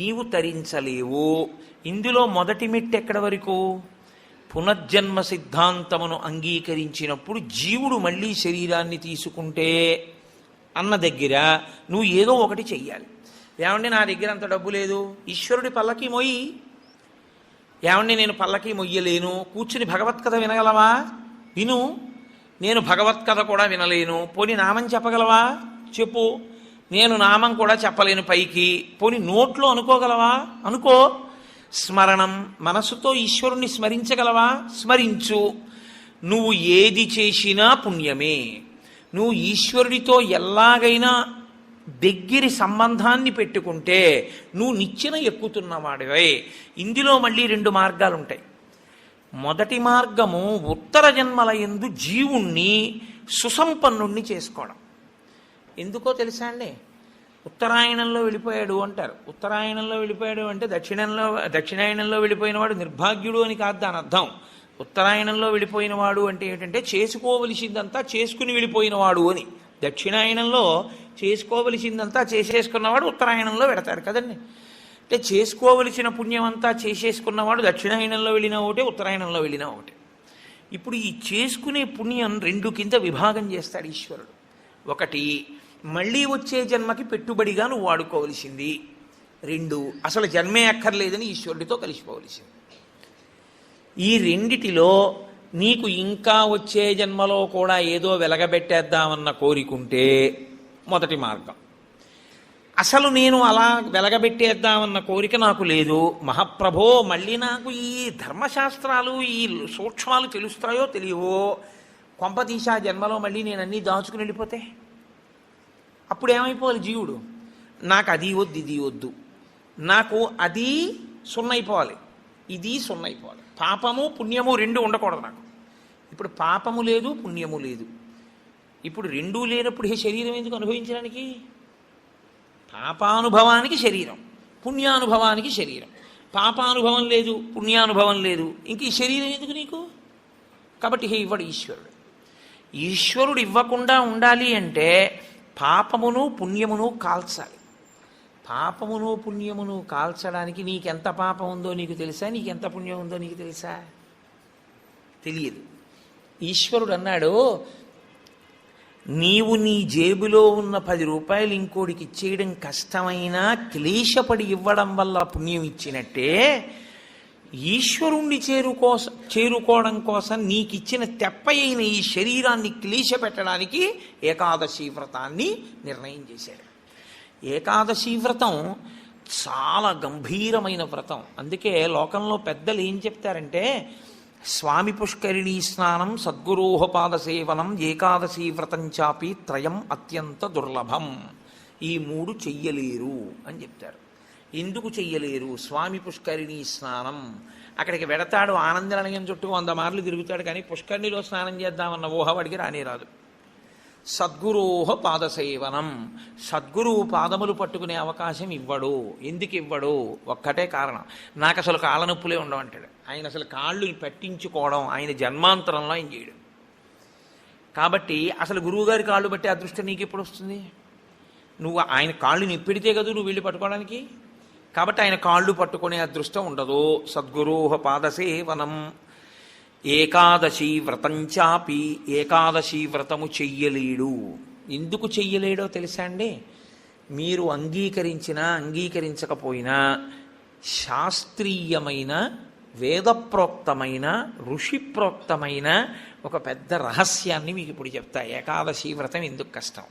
నీవు తరించలేవు. ఇందులో మొదటి మెట్టు ఎక్కడ వరకు? పునర్జన్మ సిద్ధాంతమును అంగీకరించినప్పుడు జీవుడు మళ్ళీ శరీరాన్ని తీసుకుంటే అన్న దగ్గర నువ్వు ఏదో ఒకటి చెయ్యాలి. ఏమండి నా దగ్గర అంత డబ్బు లేదు, ఈశ్వరుడి పల్లకి మొయ్యి. ఏమండి నేను పల్లకి మొయ్యలేను, కూర్చుని భగవత్కథ వినగలవా? విను. నేను భగవత్కథ కూడా వినలేను, పోని నామం చెప్పగలవా? చెప్పు. నేను నామం కూడా చెప్పలేను పైకి, పోని నోట్లో అనుకోగలవా? అనుకో. స్మరణం, మనసుతో ఈశ్వరుణ్ణి స్మరించగలవా? స్మరించు. నువ్వు ఏది చేసినా పుణ్యమే. నువ్వు ఈశ్వరుడితో ఎలాగైనా దగ్గరి సంబంధాన్ని పెట్టుకుంటే నువ్వు నిచ్చెన ఎక్కుతున్నవాడివే. ఇందులో మళ్ళీ 2 మార్గాలు ఉంటాయి. మొదటి మార్గము ఉత్తర జన్మల యందు జీవుణ్ణి సుసంపన్నుణ్ణి చేసుకోవడం. ఎందుకో తెలుసా అండి? ఉత్తరాయణంలో వెళ్ళిపోయాడు అంటారు. ఉత్తరాయణంలో వెళ్ళిపోయాడు అంటే దక్షిణాయనంలో వెళ్ళిపోయినవాడు నిర్భాగ్యుడు అని కాదు దాని అర్థం. ఉత్తరాయణంలో వెళ్ళిపోయినవాడు అంటే ఏంటంటే చేసుకోవలసిందంతా చేసుకుని వెళ్ళిపోయినవాడు అని. దక్షిణాయనంలో చేసుకోవలసిందంతా చేసేసుకున్నవాడు ఉత్తరాయణంలో పెడతారు కదండి. అంటే చేసుకోవలసిన పుణ్యం అంతా చేసేసుకున్నవాడు దక్షిణాయనంలో వెళ్ళినా ఒకటే, ఉత్తరాయణంలో వెళ్ళినా ఒకటే. ఇప్పుడు ఈ చేసుకునే పుణ్యం 2 కింద విభాగం చేస్తాడు ఈశ్వరుడు. ఒకటి మళ్ళీ వచ్చే జన్మకి పెట్టుబడిగా నువ్వు వాడుకోవలసింది. 2 అసలు జన్మే అక్కర్లేదని ఈశ్వరుడితో కలిసిపోవలసింది. ఈ రెండిటిలో నీకు ఇంకా వచ్చే జన్మలో కూడా ఏదో వెలగబెట్టేద్దామన్న కోరికుంటే మొదటి మార్గం. అసలు నేను అలా వెలగబెట్టేద్దామన్న కోరిక నాకు లేదు, మహాప్రభో మళ్ళీ నాకు ఈ ధర్మశాస్త్రాలు ఈ సూక్ష్మాలు తెలుస్తాయో తెలియవో, కొంపతీసా జన్మలో మళ్ళీ నేను అన్నీ దాచుకుని వెళ్ళిపోతే అప్పుడు ఏమైపోవాలి జీవుడు? నాకు అది వద్దు ఇది వద్దు, నాకు అది సున్నైపోవాలి ఇది సున్నైపోవాలి. పాపము పుణ్యము 2 ఉండకూడదు నాకు. ఇప్పుడు పాపము లేదు పుణ్యము లేదు, ఇప్పుడు 2 లేనప్పుడు ఈ శరీరం ఎందుకు అనుభవించడానికి? పాపానుభవానికి శరీరం, పుణ్యానుభవానికి శరీరం. పాపానుభవం లేదు, పుణ్యానుభవం లేదు, ఇంక ఈ శరీరం ఎందుకు నీకు? కాబట్టి ఇవ్వడు ఈశ్వరుడు. ఈశ్వరుడు ఇవ్వకుండా ఉండాలి అంటే పాపమును పుణ్యమును కాల్చాలి. పాపమును పుణ్యమును కాల్చడానికి నీకెంత పాపం ఉందో నీకు తెలుసా? నీకెంత పుణ్యం ఉందో నీకు తెలుసా? తెలియదు. ఈశ్వరుడు అన్నాడు, నీవు నీ జేబులో ఉన్న 10 రూపాయలు ఇంకోటికి ఇచ్చేయడం కష్టమైనా క్లేశపడి ఇవ్వడం వల్ల పుణ్యం ఇచ్చినట్టే, ఈశ్వరుణ్ణి చేరుకోవడం కోసం నీకిచ్చిన తెప్పయైన ఈ శరీరాన్ని క్లేశ పెట్టడానికి ఏకాదశి వ్రతాన్ని నిర్ణయం చేశాడు. ఏకాదశి వ్రతం చాలా గంభీరమైన వ్రతం. అందుకే లోకంలో పెద్దలు ఏం చెప్తారంటే, స్వామి పుష్కరిణీ స్నానం, సద్గురోహపాద సేవనం, ఏకాదశి వ్రతం చాపి త్రయం అత్యంత దుర్లభం. ఈ 3 చెయ్యలేరు అని చెప్తారు. ఎందుకు చెయ్యలేరు? స్వామి పుష్కరిణీ స్నానం, అక్కడికి వెడతాడు, ఆనందనిలయం చుట్టూ 100 మార్లు తిరుగుతాడు, కానీ పుష్కరిణిలో స్నానం చేద్దామన్న ఊహవాడికి రానే రాదు. సద్గురోహ పాదసేవనం, సద్గురువు పాదములు పట్టుకునే అవకాశం ఇవ్వడు. ఎందుకు ఇవ్వడు? ఒక్కటే కారణం, నాకు అసలు కాళ్ళ నొప్పులే ఉండవంటాడు. ఆయన అసలు కాళ్ళు పెట్టించుకోవడం ఆయన జన్మాంతరంలో ఆయన చేయడు. కాబట్టి అసలు గురువుగారి కాళ్ళు బట్టి అదృష్టం నీకు ఎప్పుడు వస్తుంది? నువ్వు ఆయన కాళ్ళు నిప్పెడితే కదా నువ్వు వెళ్ళి పట్టుకోవడానికి. కాబట్టి ఆయన కాళ్ళు పట్టుకునే అదృష్టం ఉండదు. సద్గురోహ పాదసేవనం, ఏకాదశి వ్రతం చాపి, ఏకాదశి వ్రతము చెయ్యలేడు. ఎందుకు చెయ్యలేడో తెలుసా అండి? మీరు అంగీకరించినా అంగీకరించకపోయినా శాస్త్రీయమైన, వేదప్రోక్తమైన, ఋషిప్రోక్తమైన ఒక పెద్ద రహస్యాన్ని మీకు ఇప్పుడు చెప్తా. ఏకాదశి వ్రతం ఎందుకు కష్టం?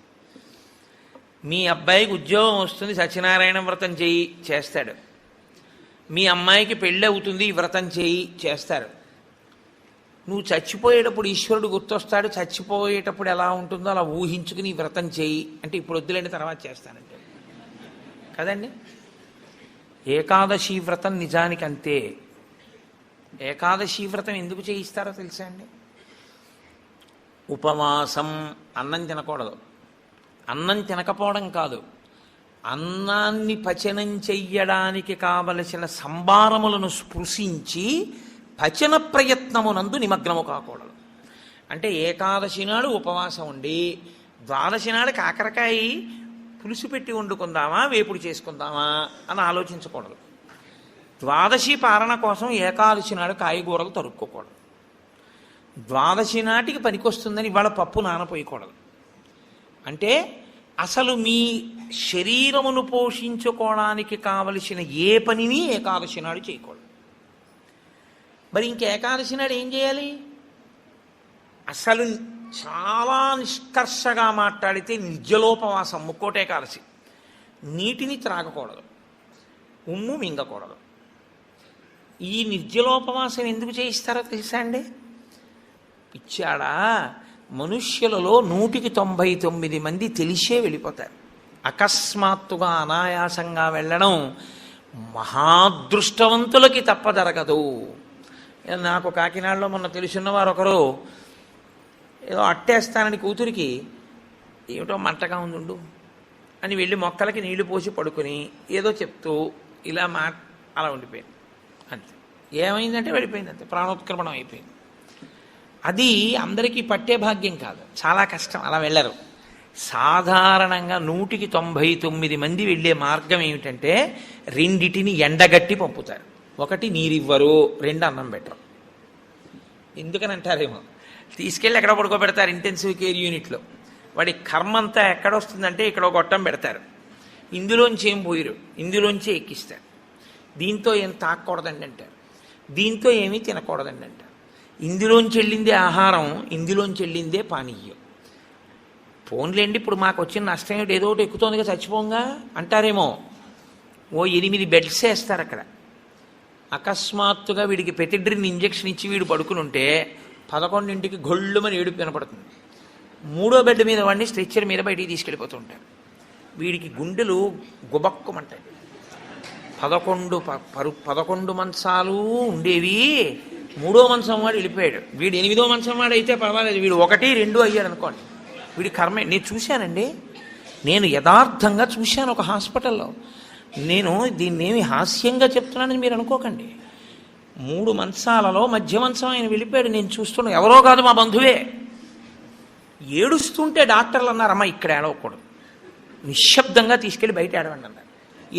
మీ అబ్బాయికి ఉద్యోగం వస్తుంది, సత్యనారాయణ వ్రతం చేయి, చేస్తాడు. మీ అమ్మాయికి పెళ్ళి అవుతుంది, వ్రతం చేయి, చేస్తారు. నువ్వు చచ్చిపోయేటప్పుడు ఈశ్వరుడు గుర్తొస్తాడు, చచ్చిపోయేటప్పుడు ఎలా ఉంటుందో అలా ఊహించుకుని వ్రతం చేయి అంటే, ఇప్పుడు వద్దులేండి తర్వాత చేస్తానంటే కదండి. ఏకాదశి వ్రతం నిజానికి అంతే. ఏకాదశి వ్రతం ఎందుకు చేయిస్తారో తెలుసా అండి? ఉపవాసం, అన్నం తినకూడదు. అన్నం తినకపోవడం కాదు, అన్నాన్ని పచనం చెయ్యడానికి కావలసిన సంభారములను స్పృశించి పచన ప్రయత్నమునందు నిమగ్నము కాకూడదు. అంటే ఏకాదశి నాడు ఉపవాసం ఉండి ద్వాదశి నాడు కాకరకాయ పులుసు పెట్టి వండుకుందామా, వేపుడు చేసుకుందామా అని ఆలోచించకూడదు. ద్వాదశి పారణ కోసం ఏకాదశి నాడు కాయగూరలు తరుక్కోకూడదు. ద్వాదశి నాటికి పనికొస్తుందని ఇవాళ పప్పు నానపోయకూడదు. అంటే అసలు మీ శరీరమును పోషించుకోవడానికి కావలసిన ఏ పనిని ఏకాదశి నాడు చేయకూడదు. మరి ఇంక ఏకాదశి నాడు ఏం చేయాలి? అసలు చాలా నిష్కర్షగా మాట్లాడితే నిర్జలోపవాసం, ముక్కోటి ఏకాదశి. నీటిని త్రాగకూడదు, ఉమ్ము మింగకూడదు. ఈ నిర్జలోపవాసం ఎందుకు చేయిస్తారో తెలుసా అండి? పిచ్చాడా, మనుష్యులలో 199 మంది తెలిసే వెళ్ళిపోతారు. అకస్మాత్తుగా అనాయాసంగా వెళ్ళడం మహాదృష్టవంతులకి తప్ప జరగదు. నాకు కాకినాడలో మొన్న తెలుసున్నవారు ఒకరు ఏదో అట్టేస్తానని కూతురికి ఏమిటో మంటగా ఉండు అని వెళ్ళి మొక్కలకి నీళ్లు పోసి పడుకుని ఏదో చెప్తూ ఇలా అలా ఉండిపోయింది. అంతే. ఏమైందంటే వెళ్ళిపోయింది, అంతే, ప్రాణోత్క్రమణం అయిపోయింది. అది అందరికీ పట్టే భాగ్యం కాదు, చాలా కష్టం, అలా వెళ్ళరు. సాధారణంగా 199 మంది వెళ్ళే మార్గం ఏమిటంటే, రెండిటిని ఎండగట్టి పంపుతారు. ఒకటి నీరివ్వరు, 2 అన్నం పెట్టరు. ఎందుకని అంటారేమో, తీసుకెళ్ళి ఎక్కడ పడుకోబెడతారు ఇంటెన్సివ్ కేర్ యూనిట్లో. వాడి కర్మ అంతా ఎక్కడొస్తుందంటే ఇక్కడ ఒక గొట్టం పెడతారు, ఇందులోంచి ఏం పోయిరు, ఇందులోంచి ఎక్కిస్తారు. దీంతో ఏం తాకూడదండి అంటారు, దీంతో ఏమీ తినకూడదండి అంటారు. ఇందులోంచి వెళ్ళిందే ఆహారం, ఇందులోంచి వెళ్ళిందే పానీయం. ఫోన్లేండి, ఇప్పుడు మాకు వచ్చిన నష్టం ఏమిటి, ఏదో ఒకటి ఎక్కుతోందిగా చచ్చిపోంగా అంటారేమో. ఓ 8 బెడ్స్ వేస్తారు అక్కడ. అకస్మాత్తుగా వీడికి పెతిడ్రిన్ ఇంజక్షన్ ఇచ్చి వీడు పడుకుని ఉంటే 11ంటికి గొళ్ళుమని ఏడుపు వినపడుతుంది. 3వ బెడ్ మీద వాడిని స్ట్రెచ్చర్ మీద బయటికి తీసుకెళ్ళిపోతుంటారు. వీడికి గుండెలు గుబక్కుమంటాయి. 11 మంచాలు ఉండేవి, 3వ మంచం వాడు వెళ్ళిపోయాడు. వీడు 8వ మంచం వాడు అయితే పర్వాలేదు, వీడు 1, 2 అయ్యాడు అనుకోండి. వీడి కర్మే. నేను చూశానండి, నేను యథార్థంగా చూశాను ఒక హాస్పిటల్లో. నేను దీన్నేమి హాస్యంగా చెప్తున్నానని మీరు అనుకోకండి. 3 మంచాలలో మధ్య మంచం ఆయన వెళ్ళిపోయాడు. నేను చూస్తున్నాను, ఎవరో కాదు మా బంధువే. ఏడుస్తుంటే డాక్టర్లు అన్నారు, అమ్మ ఇక్కడ ఏడవకూడదు, నిశ్శబ్దంగా తీసుకెళ్ళి బయట ఏడవండి అన్నారు.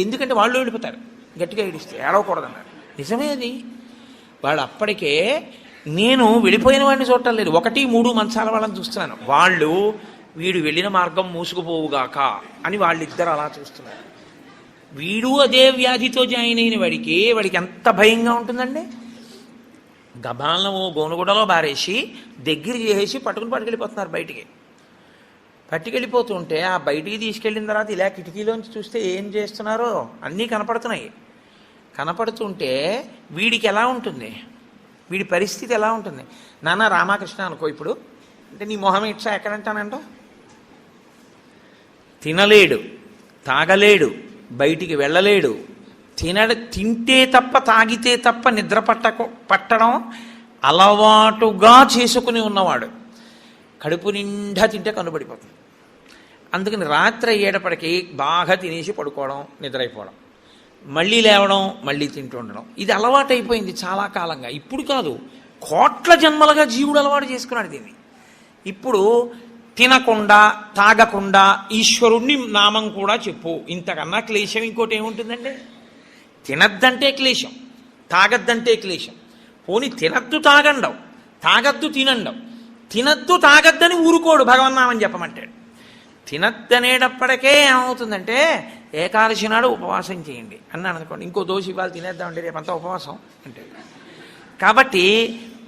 ఎందుకంటే వాళ్ళు వెళ్ళిపోతారు గట్టిగా ఏడిస్తే, ఏడవకూడదు అన్నారు. నిజమే అది. వాళ్ళు అప్పటికే, నేను వెళ్ళిపోయిన వాడిని చూడటం లేదు, 1, 3 మంచాల వాళ్ళని చూస్తున్నాను. వాళ్ళు వీడు వెళ్ళిన మార్గం మూసుకుపోవుగాక అని వాళ్ళిద్దరు అలా చూస్తున్నారు. వీడు అదే వ్యాధితో జాయిన్ అయిన వాడికి ఎంత భయంగా ఉంటుందండి. గబాలను గోనుగుడలో బారేసి దగ్గర చేసేసి పట్టుకెళ్ళిపోతున్నారు బయటికి. పట్టుకెళ్ళిపోతుంటే ఆ బయటికి తీసుకెళ్ళిన తర్వాత ఇలా కిటికీలోంచి చూస్తే ఏం చేస్తున్నారో అన్నీ కనపడుతున్నాయి. కనపడుతుంటే వీడికి ఎలా ఉంటుంది, వీడి పరిస్థితి ఎలా ఉంటుంది? నాన్న రామకృష్ణ అనుకో ఇప్పుడు, అంటే నీ మొహం ఇట్సా ఎక్కడంటానంట. తినలేడు, తాగలేడు, బయటికి వెళ్ళలేడు, తింటే తప్ప తాగితే తప్ప నిద్ర పట్టడం అలవాటుగా చేసుకుని ఉన్నవాడు. కడుపు నిండా తింటే కనుబడిపోతుంది. అందుకని రాత్రి అయ్యేటప్పటికి బాగా తినేసి పడుకోవడం, నిద్రైపోవడం, మళ్ళీ లేవడం, మళ్ళీ తింటూ ఉండడం, ఇది అలవాటైపోయింది చాలా కాలంగా. ఇప్పుడు కాదు, కోట్ల జన్మలుగా జీవుడు అలవాటు చేసుకున్నాడు దీన్ని. ఇప్పుడు తినకుండా తాగకుండా ఈశ్వరుణ్ణి నామం కూడా చెప్పు, ఇంతకన్నా క్లేశం ఇంకోటి ఏముంటుందండి? తినద్దంటే క్లేశం, తాగద్దంటే క్లేశం. పోని తినద్దు తాగండవు, తాగద్దు తినండవు. తినద్దు తాగద్దని ఊరుకోడు భగవన్నామని చెప్పమంటాడు. తినద్దనేటప్పటికే ఏమవుతుందంటే, ఏకాదశి నాడు ఉపవాసం చేయండి అన్నాను అనుకోండి, ఇంకో దోశ ఇవాళ తినేద్దామండి రేపంతా ఉపవాసం అంటే. కాబట్టి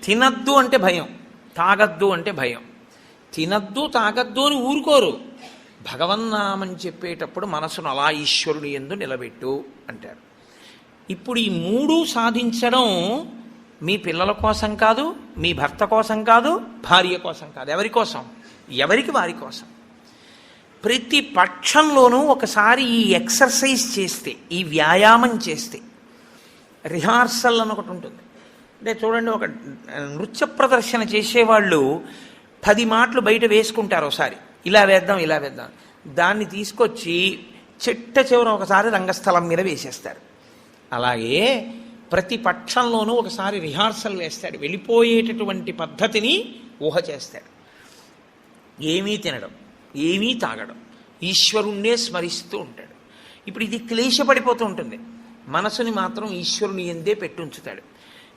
తినద్దు అంటే భయం, తాగద్దు అంటే భయం. తినద్దు తాగద్దు అని ఊరుకోరు. భగవన్నామని చెప్పేటప్పుడు మనసును అలా ఈశ్వరుని యందు నిలబెట్టు అంటారు. ఇప్పుడు ఈ 3 సాధించడం మీ పిల్లల కోసం కాదు, మీ భర్త కోసం కాదు, భార్య కోసం కాదు. ఎవరి కోసం? ఎవరికి వారి కోసం. ప్రతి పక్షంలోనూ ఒకసారి ఈ ఎక్సర్సైజ్ చేస్తే, ఈ వ్యాయామం చేస్తే, రిహార్సల్ అని ఒకటి ఉంటుంది. అంటే చూడండి, ఒక నృత్య ప్రదర్శన చేసేవాళ్ళు 10 మాటలు బయట వేసుకుంటారు ఒకసారి, ఇలా వేద్దాం ఇలా వేద్దాం. దాన్ని తీసుకొచ్చి చిట్ట చివర ఒకసారి రంగస్థలం మీద వేసేస్తారు. అలాగే ప్రతి పక్షంలోనూ ఒకసారి రిహార్సల్ వేస్తాడు. వెళ్ళిపోయేటటువంటి పద్ధతిని ఊహ చేస్తాడు. ఏమీ తినడం, ఏమీ తాగడం, ఈశ్వరుణ్ణే స్మరిస్తూ ఉంటాడు. ఇప్పుడు ఇది క్లేశపడిపోతూ ఉంటుంది. మనసుని మాత్రం ఈశ్వరుని ఎందే పెట్టుంచుతాడు.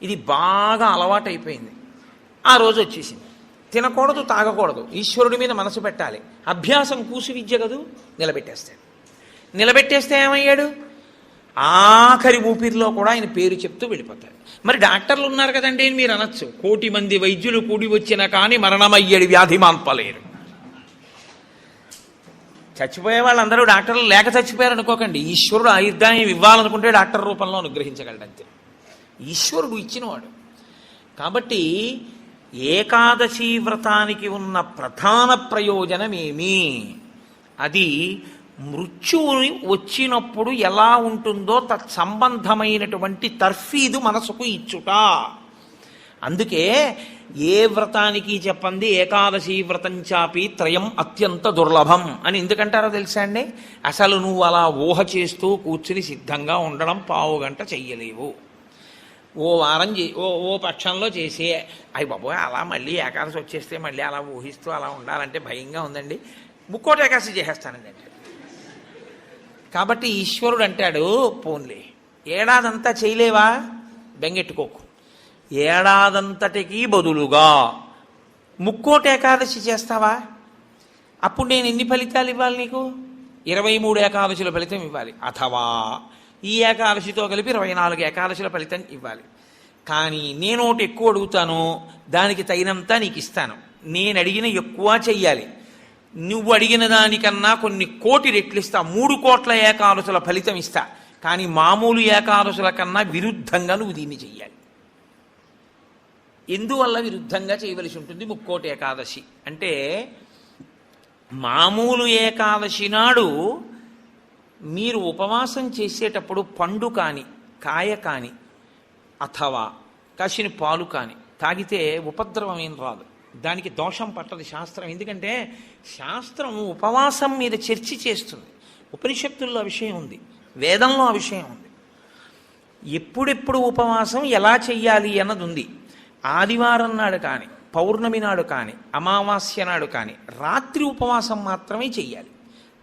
ఇది బాగా అలవాటైపోయింది. ఆ రోజు వచ్చేసింది, తినకూడదు తాగకూడదు, ఈశ్వరుడి మీద మనసు పెట్టాలి. అభ్యాసం కూసు విద్య కదూ, నిలబెట్టేస్తాడు. నిలబెట్టేస్తే ఏమయ్యాడు? ఆఖరి ఊపిరిలో కూడా ఆయన పేరు చెప్తూ వెళ్ళిపోతాడు. మరి డాక్టర్లు ఉన్నారు కదండి అని మీరు అనొచ్చు. 1,000,000 మంది వైద్యులు కూడి వచ్చినా కానీ మరణమయ్యేది వ్యాధి మాన్పలేరు. చచ్చిపోయే వాళ్ళందరూ డాక్టర్లు లేక చచ్చిపోయారు అనుకోకండి. ఈశ్వరుడు ఆయుర్దాయం ఇవ్వాలనుకుంటే డాక్టర్ రూపంలో అనుగ్రహించగలడంతే. ఈశ్వరుడు ఇచ్చినవాడు. కాబట్టి ఏకాదశి వ్రతానికి ఉన్న ప్రధాన ప్రయోజనమేమి? అది మృత్యువుని వచ్చినప్పుడు ఎలా ఉంటుందో తత్సంబంధమైనటువంటి తర్ఫీదు మనసుకు ఇచ్చుట. అందుకే ఏ వ్రతానికి చెప్పండి ఏకాదశి వ్రతం చాపి త్రయం అత్యంత దుర్లభం అని ఎందుకంటారో తెలుసా అండి? అసలు నువ్వు అలా ఊహ చేస్తూ కూర్చుని సిద్ధంగా ఉండడం 1/2 గంట చెయ్యలేవు. ఓ వారం ఓ పక్షంలో చేసే, అయ్యి బాబోయ్ అలా మళ్ళీ ఏకాదశి వచ్చేస్తే మళ్ళీ అలా ఊహిస్తూ అలా ఉండాలంటే భయంగా ఉందండి, ముక్కోటి ఏకాదశి చేసేస్తానండి అంటే. కాబట్టి ఈశ్వరుడు అంటాడు, పోన్లే ఏడాదంతా చేయలేవా, బెంగెట్టుకోకు, ఏడాదంతటికి బదులుగా ముక్కోటి ఏకాదశి చేస్తావా, అప్పుడు నేను ఎన్ని ఫలితాలు ఇవ్వాలి నీకు? 23 ఏకాదశుల ఫలితం ఇవ్వాలి. అథవా ఈ ఏకాదశితో కలిపి 24 ఏకాదశుల ఫలితం ఇవ్వాలి. కానీ నేను ఒకటి ఎక్కువ అడుగుతాను, దానికి తగినంత నీకు ఇస్తాను. నేను అడిగిన ఎక్కువ చెయ్యాలి, నువ్వు అడిగిన దానికన్నా కొన్ని కోటి రెట్లు ఇస్తా. 3 కోట్ల ఏకాదశుల ఫలితం ఇస్తా. కానీ మామూలు ఏకాదశుల కన్నా విరుద్ధంగా నువ్వు దీన్ని చెయ్యాలి. ఎందువల్ల విరుద్ధంగా చేయవలసి ఉంటుంది ముక్కోటి ఏకాదశి అంటే, మామూలు ఏకాదశి నాడు మీరు ఉపవాసం చేసేటప్పుడు పండు కాని, కాయ కాని, అథవా కాసిన పాలు కాని తాగితే ఉపద్రవం ఏం రాదు, దానికి దోషం పట్టదు శాస్త్రం. ఎందుకంటే శాస్త్రం ఉపవాసం మీద చర్చ చేస్తుంది. ఉపనిషత్తుల్లో ఆ విషయం ఉంది, వేదంలో ఆ విషయం ఉంది. ఎప్పుడెప్పుడు ఉపవాసం ఎలా చెయ్యాలి అన్నది ఉంది. ఆదివారం నాడు కానీ, పౌర్ణమి నాడు కానీ, అమావాస్య నాడు కానీ రాత్రి ఉపవాసం మాత్రమే చెయ్యాలి.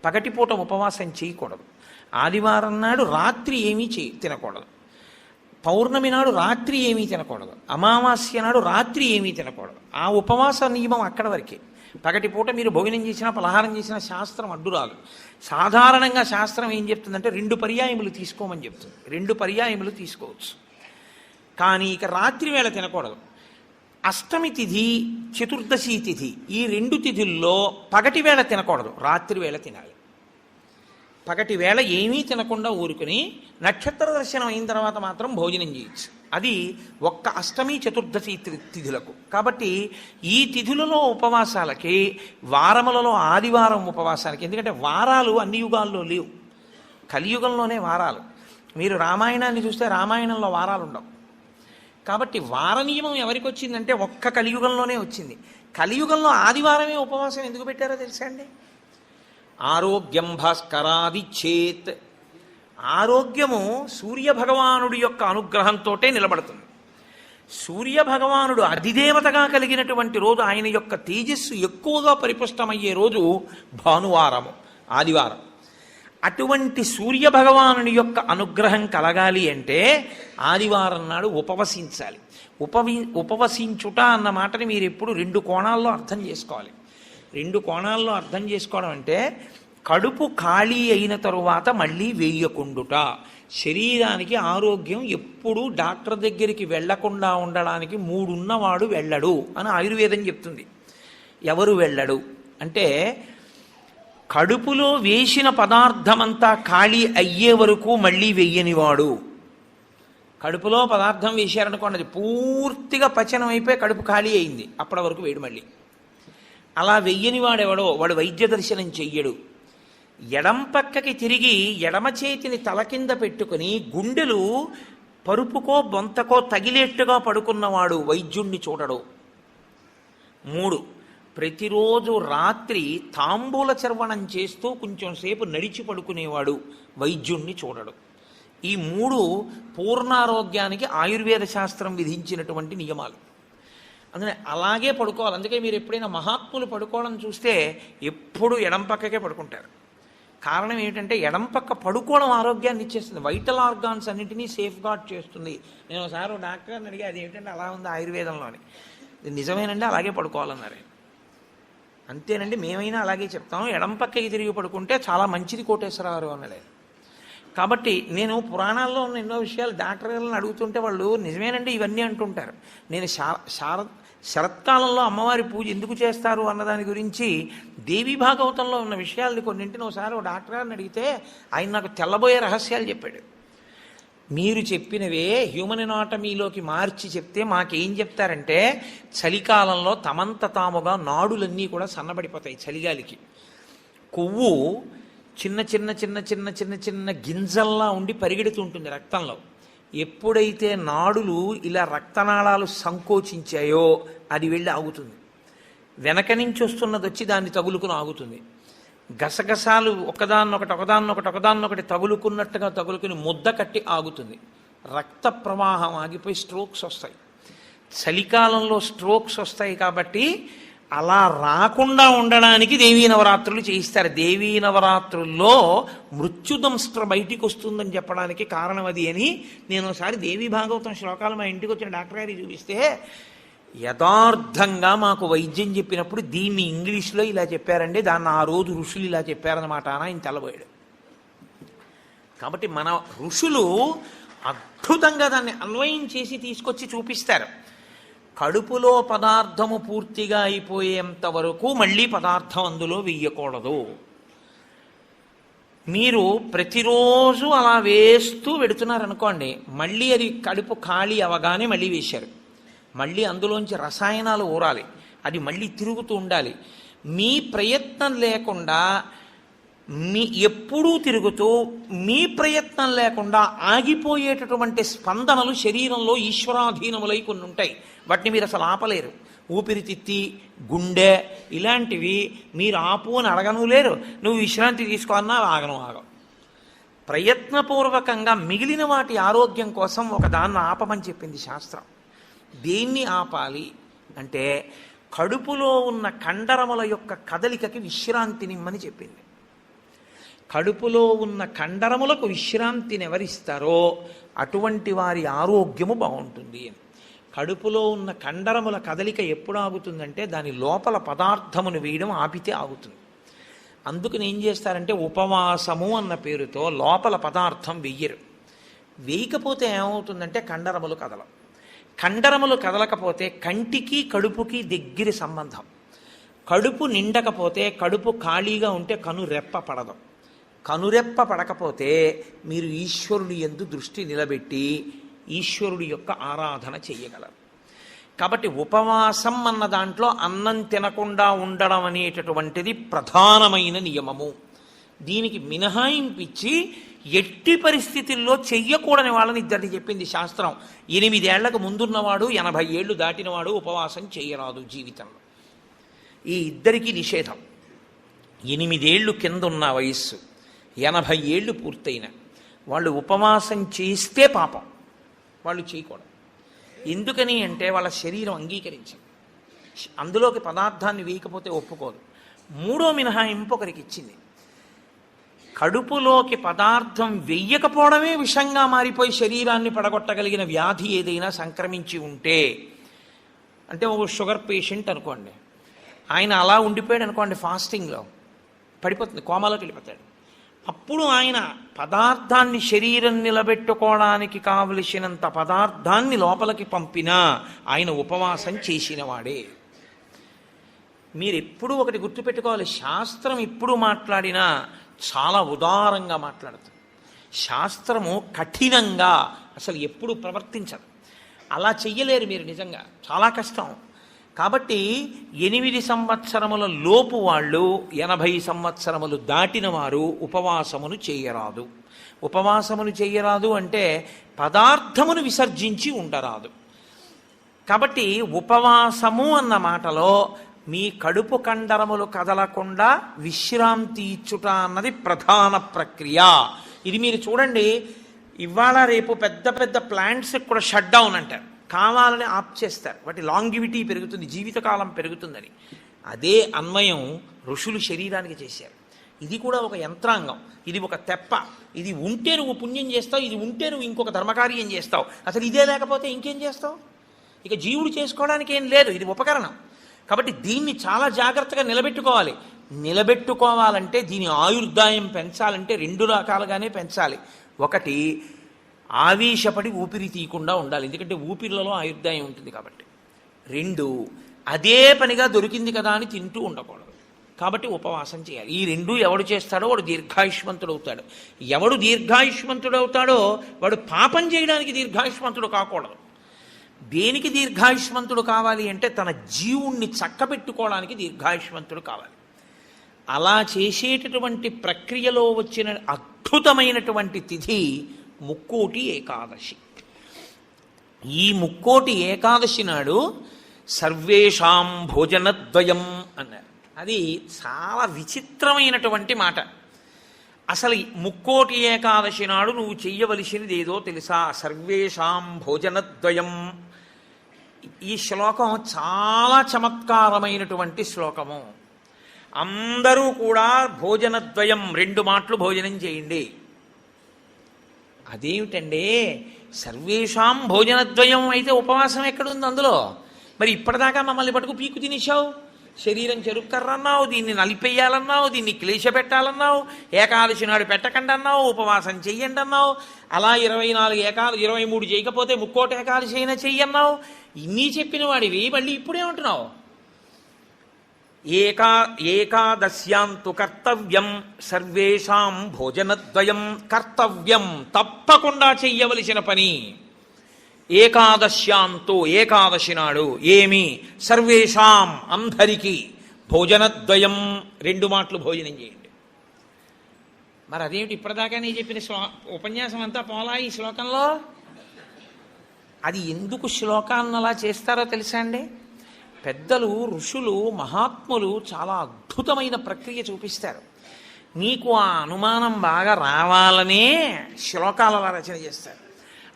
పగటిపూట ఉపవాసం చేయకూడదు. ఆదివారం నాడు రాత్రి ఏమీ తినకూడదు. పౌర్ణమి నాడు రాత్రి ఏమీ తినకూడదు. అమావాస్య నాడు రాత్రి ఏమీ తినకూడదు. ఆ ఉపవాస నియమం అక్కడ వరకే. పగటిపూట మీరు భోజనం చేసినా పలహారం చేసినా శాస్త్రం అడ్డురాదు. సాధారణంగా శాస్త్రం ఏం చెప్తుందంటే 2 పర్యాయములు తీసుకోమని చెప్తుంది. 2 పర్యాయములు తీసుకోవచ్చు. కానీ ఇక రాత్రి వేళ తినకూడదు. అష్టమి తిథి, చతుర్దశి తిథి, ఈ 2 తిథుల్లో పగటి వేళ తినకూడదు, రాత్రి వేళ తినాలి. పగటి వేళ ఏమీ తినకుండా ఊరుకుని నక్షత్ర దర్శనం అయిన తర్వాత మాత్రం భోజనం చేయొచ్చు. అది ఒక్క అష్టమి చతుర్దశి తిథులకు. కాబట్టి ఈ తిథులలో ఉపవాసాలకి, వారములలో ఆదివారం ఉపవాసాలకి, ఎందుకంటే వారాలు అన్ని యుగాల్లో లేవు, కలియుగంలోనే వారాలు. మీరు రామాయణాన్ని చూస్తే రామాయణంలో వారాలు ఉండవు. కాబట్టి వార నియమం ఎవరికి వచ్చిందంటే ఒక్క కలియుగంలోనే వచ్చింది. కలియుగంలో ఆదివారమే ఉపవాసం ఎందుకు పెట్టారో తెలుసా అండి? ఆరోగ్యం భాస్కరాది చేత్. ఆరోగ్యము సూర్యభగవానుడి యొక్క అనుగ్రహంతో నిలబడుతుంది. సూర్యభగవానుడు అధిదేవతగా కలిగినటువంటి రోజు, ఆయన యొక్క తేజస్సు ఎక్కువగా పరిపుష్టమయ్యే రోజు భానువారము, ఆదివారం. అటువంటి సూర్యభగవానుని యొక్క అనుగ్రహం కలగాలి అంటే ఆదివారం నాడు ఉపవసించాలి. ఉపవసించుట అన్న మాటని మీరు ఎప్పుడు 2 కోణాల్లో అర్థం చేసుకోవాలి. 2 కోణాల్లో అర్థం చేసుకోవడం అంటే కడుపు ఖాళీ అయిన తరువాత మళ్ళీ వేయకుండుట. శరీరానికి ఆరోగ్యం ఎప్పుడూ డాక్టర్ దగ్గరికి వెళ్లకుండా ఉండడానికి 3 ఉన్నవాడు వెళ్ళడు అని ఆయుర్వేదం చెప్తుంది. ఎవరు వెళ్ళడు అంటే కడుపులో వేసిన పదార్థమంతా ఖాళీ అయ్యే వరకు మళ్ళీ వెయ్యనివాడు. కడుపులో పదార్థం వేశారనుకోండి, అది పూర్తిగా పచనం అయిపోయి కడుపు ఖాళీ అయింది, అప్పటి వరకు వేడు మళ్ళీ. అలా వెయ్యని వాడెవడో వాడు వైద్య దర్శనం చెయ్యడు. ఎడం పక్కకి తిరిగి ఎడమ చేతిని తల కింద పెట్టుకుని గుండెలు పరుపుకో బొంతకో తగిలేట్టుగా పడుకున్నవాడు వైద్యుణ్ణి చూడడు. 3, ప్రతిరోజు రాత్రి తాంబూల చర్వణం చేస్తూ కొంచెం సేపు నడిచి పడుకునేవాడు వైద్యుణ్ణి చూడడు. ఈ 3 పూర్ణారోగ్యానికి ఆయుర్వేద శాస్త్రం విధించినటువంటి నియమాలు. అందుకని అలాగే పడుకోవాలి. అందుకే మీరు ఎప్పుడైనా మహాత్ములు పడుకోవడం చూస్తే ఎప్పుడు ఎడం పక్కకే పడుకుంటారు. కారణం ఏమిటంటే ఎడం పక్క పడుకోవడం ఆరోగ్యాన్ని ఇచ్చేస్తుంది, వైటల్ ఆర్గాన్స్ అన్నింటినీ సేఫ్ గార్డ్ చేస్తుంది. నేను ఒకసారి డాక్టర్ని అడిగి అది ఏమిటంటే అలా ఉంది ఆయుర్వేదంలోని. నిజమేనండి, అలాగే పడుకోవాలన్నారు. అంతేనండి, మేమైనా అలాగే చెప్తాం, ఎడం పక్కకి తిరిగి పడుకుంటే చాలా మంచిది కోటేశ్వరరావు అన్నలే. కాబట్టి నేను పురాణాల్లో ఉన్న ఎన్నో విషయాలు డాక్టర్లను అడుగుతుంటే వాళ్ళు నిజమేనండి ఇవన్నీ అంటుంటారు. నేను శరత్కాలంలో అమ్మవారి పూజ ఎందుకు చేస్తారు అన్నదాని గురించి దేవీ భాగవతంలో ఉన్న విషయాల్ని కొన్నింటిని ఒకసారి డాక్టర్ గారిని అడిగితే ఆయన నాకు తెల్లబోయే రహస్యాలు చెప్పాడు. మీరు చెప్పినవే హ్యూమన్ ఎనాటమీలోకి మార్చి చెప్తే మాకేం చెప్తారంటే చలికాలంలో తమంత తాముగా నాడులన్నీ కూడా సన్నబడిపోతాయి. చలిగాలికి కొవ్వు చిన్న చిన్న చిన్న చిన్న చిన్న చిన్న గింజల్లా ఉండి పరిగెడుతుంటుంది రక్తంలో. ఎప్పుడైతే నాడులు ఇలా రక్తనాళాలు సంకోచించాయో అది వెళ్ళి ఆగుతుంది. వెనక నుంచి వస్తున్నది వచ్చి దాన్ని తగులుకుని ఆగుతుంది. గసగసాలు ఒకదాన్నొకటి తగులుకున్నట్టుగా తగులుకుని ముద్ద కట్టి ఆగుతుంది. రక్త ప్రవాహం ఆగిపోయి స్ట్రోక్స్ వస్తాయి. చలికాలంలో స్ట్రోక్స్ వస్తాయి కాబట్టి అలా రాకుండా ఉండడానికి దేవీ నవరాత్రులు చేయిస్తారు. దేవీ నవరాత్రుల్లో మృత్యుదంస్ట్ర బయటికి వస్తుందని చెప్పడానికి కారణం అది అని నేను ఒకసారి దేవీ భాగవతం శ్లోకాలు మా ఇంటికి వచ్చిన డాక్టర్ గారికి చూపిస్తే యథార్థంగా మాకు వైద్యం చెప్పినప్పుడు దీన్ని ఇంగ్లీష్లో ఇలా చెప్పారండి, దాన్ని ఆ రోజు ఋషులు ఇలా చెప్పారన్నమాట అని ఆయన తెల్లబోయాడు. కాబట్టి మన ఋషులు అద్భుతంగా దాన్ని అన్వయం చేసి తీసుకొచ్చి చూపిస్తారు. కడుపులో పదార్థము పూర్తిగా అయిపోయేంత వరకు మళ్ళీ పదార్థం అందులో వెయ్యకూడదు. మీరు ప్రతిరోజు అలా వేస్తూ పెడుతున్నారనుకోండి, మళ్ళీ అది కడుపు ఖాళీ అవగానే మళ్ళీ వేశారు. మళ్ళీ అందులోంచి రసాయనాలు ఊరాలి, అది మళ్ళీ తిరుగుతూ ఉండాలి. మీ ప్రయత్నం లేకుండా ఎప్పుడూ తిరుగుతూ మీ ప్రయత్నం లేకుండా ఆగిపోయేటటువంటి స్పందనలు శరీరంలో ఈశ్వరాధీనములై కొన్ని ఉంటాయి. వాటిని మీరు అసలు ఆపలేరు. ఊపిరితిత్తి, గుండె ఇలాంటివి మీరు ఆపు అని అడగను లేరు. నువ్వు విశ్రాంతి తీసుకో అన్నా ఆగను. ప్రయత్నపూర్వకంగా మిగిలిన వాటి ఆరోగ్యం కోసం ఒకదాన్ని ఆపమని చెప్పింది శాస్త్రం. దేన్ని ఆపాలి అంటే కడుపులో ఉన్న కండరముల యొక్క కదలికకి విశ్రాంతినిమ్మని చెప్పింది. కడుపులో ఉన్న కండరములకు విశ్రాంతిని ఎవరిస్తారో అటువంటి వారి ఆరోగ్యము బాగుంటుంది అని. కడుపులో ఉన్న కండరముల కదలిక ఎప్పుడు ఆగుతుందంటే దాని లోపల పదార్థమును వేయడం ఆపితే ఆగుతుంది. అందుకని ఏం చేస్తారంటే ఉపవాసము అన్న పేరుతో లోపల పదార్థం వెయ్యరు. వేయకపోతే ఏమవుతుందంటే కండరములు కదలవు. కండరములు కదలకపోతే కంటికి కడుపుకి దగ్గర సంబంధం. కడుపు నిండకపోతే, కడుపు ఖాళీగా ఉంటే కనురెప్ప పడదు. కనురెప్ప పడకపోతే మీరు ఈశ్వరుడి యందు దృష్టి నిలబెట్టి ఈశ్వరుడి యొక్క ఆరాధన చెయ్యగలరు. కాబట్టి ఉపవాసం అన్న దాంట్లో అన్నం తినకుండా ఉండడం అనేటటువంటిది ప్రధానమైన నియమము. దీనికి మినహాయింపిచ్చి ఎట్టి పరిస్థితుల్లో చెయ్యకూడని వాళ్ళని ఇద్దరిని చెప్పింది శాస్త్రం. 8 ఏళ్లకు ముందున్నవాడు 80 ఏళ్ళు దాటినవాడు ఉపవాసం చేయరాదు జీవితంలో. ఈ ఇద్దరికీ నిషేధం. 8 ఏళ్ళు కింద ఉన్న వయస్సు, 80 ఏళ్ళు పూర్తయిన వాళ్ళు ఉపవాసం చేస్తే పాపం, వాళ్ళు చేయకూడదు. ఎందుకని అంటే వాళ్ళ శరీరం అంగీకరించింది, అందులోకి పదార్థాన్ని వేయకపోతే ఒప్పుకోదు. 3వ మినహాయింపు ఒకరికి ఇచ్చింది. కడుపులోకి పదార్థం వెయ్యకపోవడమే విషంగా మారిపోయి శరీరాన్ని పడగొట్టగలిగిన వ్యాధి ఏదైనా సంక్రమించి ఉంటే, అంటే ఒక షుగర్ పేషెంట్ అనుకోండి, ఆయన అలా ఉండిపోయాడు అనుకోండి, ఫాస్టింగ్లో పడిపోతుంది, కోమాలోకి వెళ్ళిపోతాడు. అప్పుడు ఆయన పదార్థాన్ని శరీరం నిలబెట్టుకోవడానికి కావలసినంత పదార్థాన్ని లోపలికి పంపినా ఆయన ఉపవాసం చేసినవాడే. మీరు ఎప్పుడూ ఒకటి గుర్తుపెట్టుకోవాలి, శాస్త్రం ఎప్పుడు మాట్లాడినా చాలా ఉదారంగా మాట్లాడుతుంది. శాస్త్రము కఠినంగా అసలు ఎప్పుడు ప్రవర్తించదు. అలా చెయ్యలేరు మీరు, నిజంగా చాలా కష్టం. కాబట్టి 8 సంవత్సరముల లోపు వాళ్ళు, 80 సంవత్సరములు దాటిన వారు ఉపవాసమును చేయరాదు. ఉపవాసమును చేయరాదు అంటే పదార్థమును విసర్జించి ఉండరాదు. కాబట్టి ఉపవాసము అన్న మాటలో మీ కడుపు కండరములు కదలకుండా విశ్రాంతి ఇచ్చుట అన్నది ప్రధాన ప్రక్రియ. ఇది మీరు చూడండి, ఇవాళ రేపు పెద్ద పెద్ద ప్లాంట్స్కి కూడా షట్ డౌన్ అంటారు, కావాలని ఆప్ చేస్తారు, వాటి లాంగివిటీ పెరుగుతుంది, జీవితకాలం పెరుగుతుందని. అదే అన్వయం ఋషులు శరీరానికి చేశారు. ఇది కూడా ఒక యంత్రాంగం, ఇది ఒక తెప్ప. ఇది ఉంటే నువ్వు పుణ్యం చేస్తావు, ఇది ఉంటే నువ్వు ఇంకొక ధర్మకార్యం చేస్తావు. అసలు ఇదే లేకపోతే ఇంకేం చేస్తావు? ఇక జీవుడు చేసుకోవడానికి ఏం లేదు, ఇది ఉపకరణం. కాబట్టి దీన్ని చాలా జాగ్రత్తగా నిలబెట్టుకోవాలి. నిలబెట్టుకోవాలంటే దీని ఆయుర్దాయం పెంచాలంటే 2 రకాలుగానే పెంచాలి. ఒకటి, ఆవేశపడి ఊపిరి తీయకుండా ఉండాలి, ఎందుకంటే ఊపిరిలలో ఆయుర్దాయం ఉంటుంది కాబట్టి. 2, అదే పనిగా దొరికింది కదా అని తింటూ ఉండకూడదు, కాబట్టి ఉపవాసం చేయాలి. ఈ 2 ఎవడు చేస్తాడో వాడు దీర్ఘాయుష్మంతుడు అవుతాడు. ఎవడు దీర్ఘాయుష్మంతుడు అవుతాడో వాడు పాపం చేయడానికి దీర్ఘాయుష్మంతుడు కాకూడదు. దేనికి దీర్ఘాయుష్మంతుడు కావాలి అంటే తన జీవుణ్ణి చక్కబెట్టుకోవడానికి దీర్ఘాయుష్మంతుడు కావాలి. అలా చేసేటటువంటి ప్రక్రియలో వచ్చిన అద్భుతమైనటువంటి తిథి ముక్కోటి ఏకాదశి. ఈ ముక్కోటి ఏకాదశి నాడు సర్వేషాం భోజనద్వయం అన్నారు. అది చాలా విచిత్రమైనటువంటి మాట. అసలు ముక్కోటి ఏకాదశి నాడు నువ్వు చెయ్యవలసినది ఏదో తెలుసా? సర్వేషాం భోజనద్వయం. ఈ శ్లోకం చాలా చమత్కారమైనటువంటి శ్లోకము. అందరూ కూడా భోజనద్వయం, 2 మాటలు భోజనం చేయండి. అదేమిటండి, సర్వేషాం భోజనద్వయం అయితే ఉపవాసం ఎక్కడుంది అందులో? మరి ఇప్పటిదాకా మమ్మల్ని పట్టుకు పీకు తినేశావు, శరీరం చెరుక్కర్రన్నావు, దీన్ని నలిపేయాలన్నావు, దీన్ని క్లేశ పెట్టాలన్నావు, ఏకాదశి నాడు పెట్టకండి అన్నావు, ఉపవాసం చెయ్యండి అన్నావు, అలా 23 చేయకపోతే ముక్కోటి ఏకాదశి అయినా చెయ్యన్నావు. ఇన్ని చెప్పిన వాడివి మళ్ళీ ఇప్పుడేమంటున్నావు? ఏకాదశ్యాంతు కర్తవ్యం సర్వేషాం భోజనద్వయం. కర్తవ్యం, తప్పకుండా చెయ్యవలసిన పని. ఏకాదశ్యాంతో, ఏకాదశి నాడు ఏమి? సర్వేషాం, అందరికీ. భోజనద్వయం, 2 మాటలు భోజనం చేయండి. మరి అదేమిటి ఇప్పటిదాకా నేను చెప్పిన ఉపన్యాసం అంతా పోలా ఈ శ్లోకంలో? అది ఎందుకు శ్లోకాన్ని అలా చేస్తారో తెలుసా అండి? పెద్దలు, ఋషులు, మహాత్ములు చాలా అద్భుతమైన ప్రక్రియ చూపిస్తారు. నీకు ఆ అనుమానం బాగా రావాలనే శ్లోకాల రచన చేస్తారు.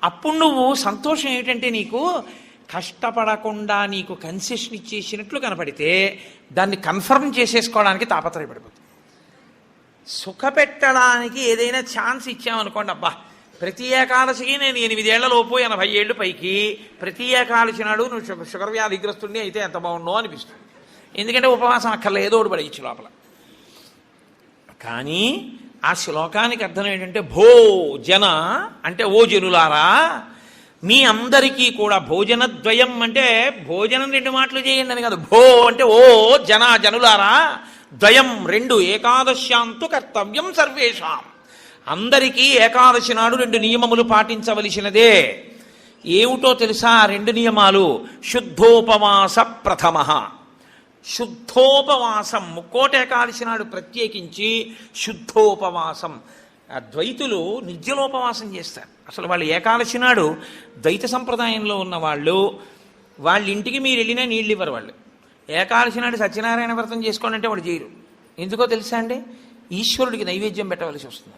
అప్పుడు నువ్వు సంతోషం ఏమిటంటే నీకు కష్టపడకుండా నీకు కన్సెషన్ ఇచ్చేసినట్లు కనపడితే దాన్ని కన్ఫర్మ్ చేసేసుకోవడానికి తాపత్రయపడిపోతుంది. సుఖపెట్టడానికి ఏదైనా ఛాన్స్ ఇచ్చామనుకోండి, అబ్బా ప్రతి ఏకాదశికి నేను 8 ఏళ్లలోపు 80 ఏళ్ళు పైకి ప్రతి ఏకాదశి నాడు నువ్వు షుగర్ వ్యాధిగ్రస్తుడిని అయితే ఎంత బాగుండో అనిపిస్తుంది. ఎందుకంటే ఉపవాసం అక్కర్లే, ఏదో ఒకటి పడేయచ్చు లోపల. కానీ ఆ శ్లోకానికి అర్థం ఏంటంటే భోజన అంటే ఓ జనులారా, మీ అందరికీ కూడా భోజనద్వయం అంటే భోజనం 2 మాటలు చేయండి అని కాదు. భో అంటే ఓ జనులారా, ద్వయం 2, ఏకాదశ్యాంతు కర్తవ్యం సర్వేషాం, అందరికీ ఏకాదశి నాడు 2 నియమములు పాటించవలసినదే. ఏమిటో తెలుసా 2 నియమాలు? శుద్ధోపవాస ప్రథమ. శుద్ధోపవాసం, ముక్కోట ఏకాదశి నాడు ప్రత్యేకించి శుద్ధోపవాసం. ద్వైతులు నిర్జలోపవాసం చేస్తారు. అసలు వాళ్ళు ఏకాదశి నాడు ద్వైత సంప్రదాయంలో ఉన్న వాళ్ళ ఇంటికి మీరు వెళ్ళినా నీళ్ళు ఇవ్వరు. వాళ్ళు ఏకాదశి నాడు సత్యనారాయణ వ్రతం చేసుకోండి అంటే వాళ్ళు చేయరు. ఎందుకో తెలుసా అండి? ఈశ్వరుడికి నైవేద్యం పెట్టవలసి వస్తుంది.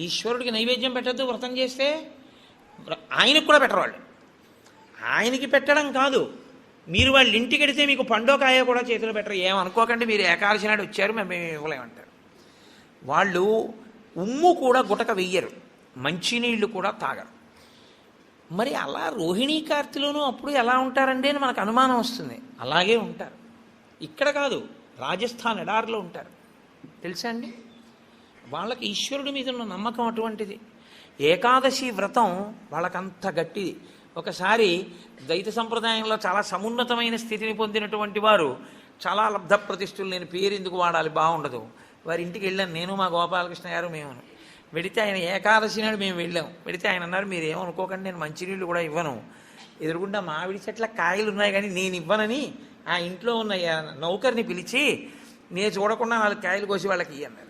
ఈశ్వరుడికి నైవేద్యం పెట్టద్దు వ్రతం చేస్తే, ఆయనకు కూడా పెట్టరు వాళ్ళు. ఆయనకి పెట్టడం కాదు, మీరు వాళ్ళ ఇంటికి వెడితే మీకు పండోకాయ కూడా చేతిలో పెట్టరు. ఏమనుకోకండి, మీరు ఏకాదశి నాడు వచ్చారు మేము ఇవ్వలేమంటారు. వాళ్ళు ఉమ్ము కూడా గుటక వెయ్యరు, మంచినీళ్ళు కూడా తాగరు. మరి అలా రోహిణీ కార్తెలోనూ అప్పుడు ఎలా ఉంటారండి అని మనకు అనుమానం వస్తుంది. అలాగే ఉంటారు. ఇక్కడ కాదు, రాజస్థాన్ ఎడారిలో ఉంటారు. తెలుసా అండి? వాళ్ళకి ఈశ్వరుడి మీద ఉన్న నమ్మకం అటువంటిది. ఏకాదశి వ్రతం వాళ్ళకంత గట్టిది. ఒకసారి ద్వైత సంప్రదాయంలో చాలా సమున్నతమైన స్థితిని పొందినటువంటి వారు, చాలా లబ్ధ ప్రతిష్ఠులు, నేను పేరు ఎందుకు వాడాలి బాగుండదు, వారి ఇంటికి వెళ్ళాను నేను, మా గోపాలకృష్ణ గారు, మేము. వెడితే ఆయన ఏకాదశి నాడు మేము వెళ్ళాం. వెడితే ఆయన అన్నారు, మీరు ఏమనుకోకండి, నేను మంచినీళ్ళు కూడా ఇవ్వను, ఎదురుగుండా మామిడి చెట్ల కాయలు ఉన్నాయి కానీ నేను ఇవ్వనని ఆ ఇంట్లో ఉన్న నౌకర్ని పిలిచి నేను చూడకుండా 4 కాయలు కోసి వాళ్ళకి ఇయ్యన్నారు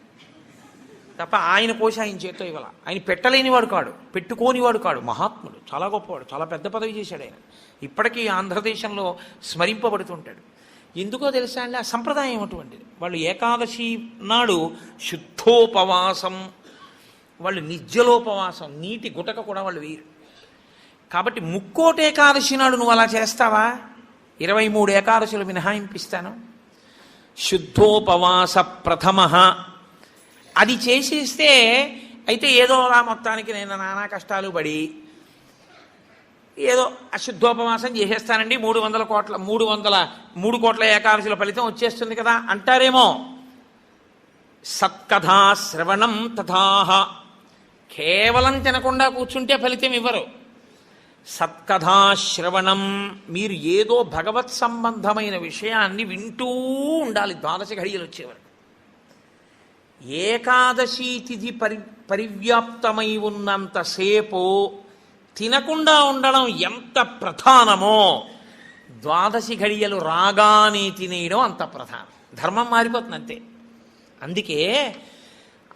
తప్ప ఆయన కోసి ఆయన చేతితో ఇవ్వాల. ఆయన పెట్టలేనివాడు కాడు, పెట్టుకోనివాడు కాడు, మహాత్ముడు, చాలా గొప్పవాడు, చాలా పెద్ద పదవి చేశాడు ఆయన. ఇప్పటికీ ఆంధ్రదేశంలో స్మరింపబడుతుంటాడు. ఎందుకో తెలుసా అండి? ఆ సంప్రదాయం అటువంటిది. వాళ్ళు ఏకాదశి నాడు శుద్ధోపవాసం, వాళ్ళు నిర్జలోపవాసం, నీటి గుటక కూడా వాళ్ళు వేయరు. కాబట్టి ముక్కోటి ఏకాదశి నాడు నువ్వు అలా చేస్తావా? 23 ఏకాదశులు మినహాయింపిస్తాను. శుద్ధోపవాస ప్రథమ అది చేసేస్తే అయితే ఏదో అలా మొత్తానికి నేను నానా కష్టాలు పడి ఏదో అశుద్ధోపవాసం చేసేస్తానండి, 3 కోట్ల ఏకాదశుల ఫలితం వచ్చేస్తుంది కదా అంటారేమో. సత్కథా శ్రవణం తథాహ, కేవలం తినకుండా కూర్చుంటే ఫలితం ఇవ్వరు. సత్కథా శ్రవణం, మీరు ఏదో భగవత్ సంబంధమైన విషయాన్ని వింటూ ఉండాలి 12 ఘడియలు వచ్చేవారు. ఏకాదశి తిథి పరివ్యాప్తమై ఉన్నంతసేపు తినకుండా ఉండడం ఎంత ప్రధానమో 12 ఘడియలు రాగానే తినేయడం అంత ప్రధానం. ధర్మం మారిపోతుంది అంతే. అందుకే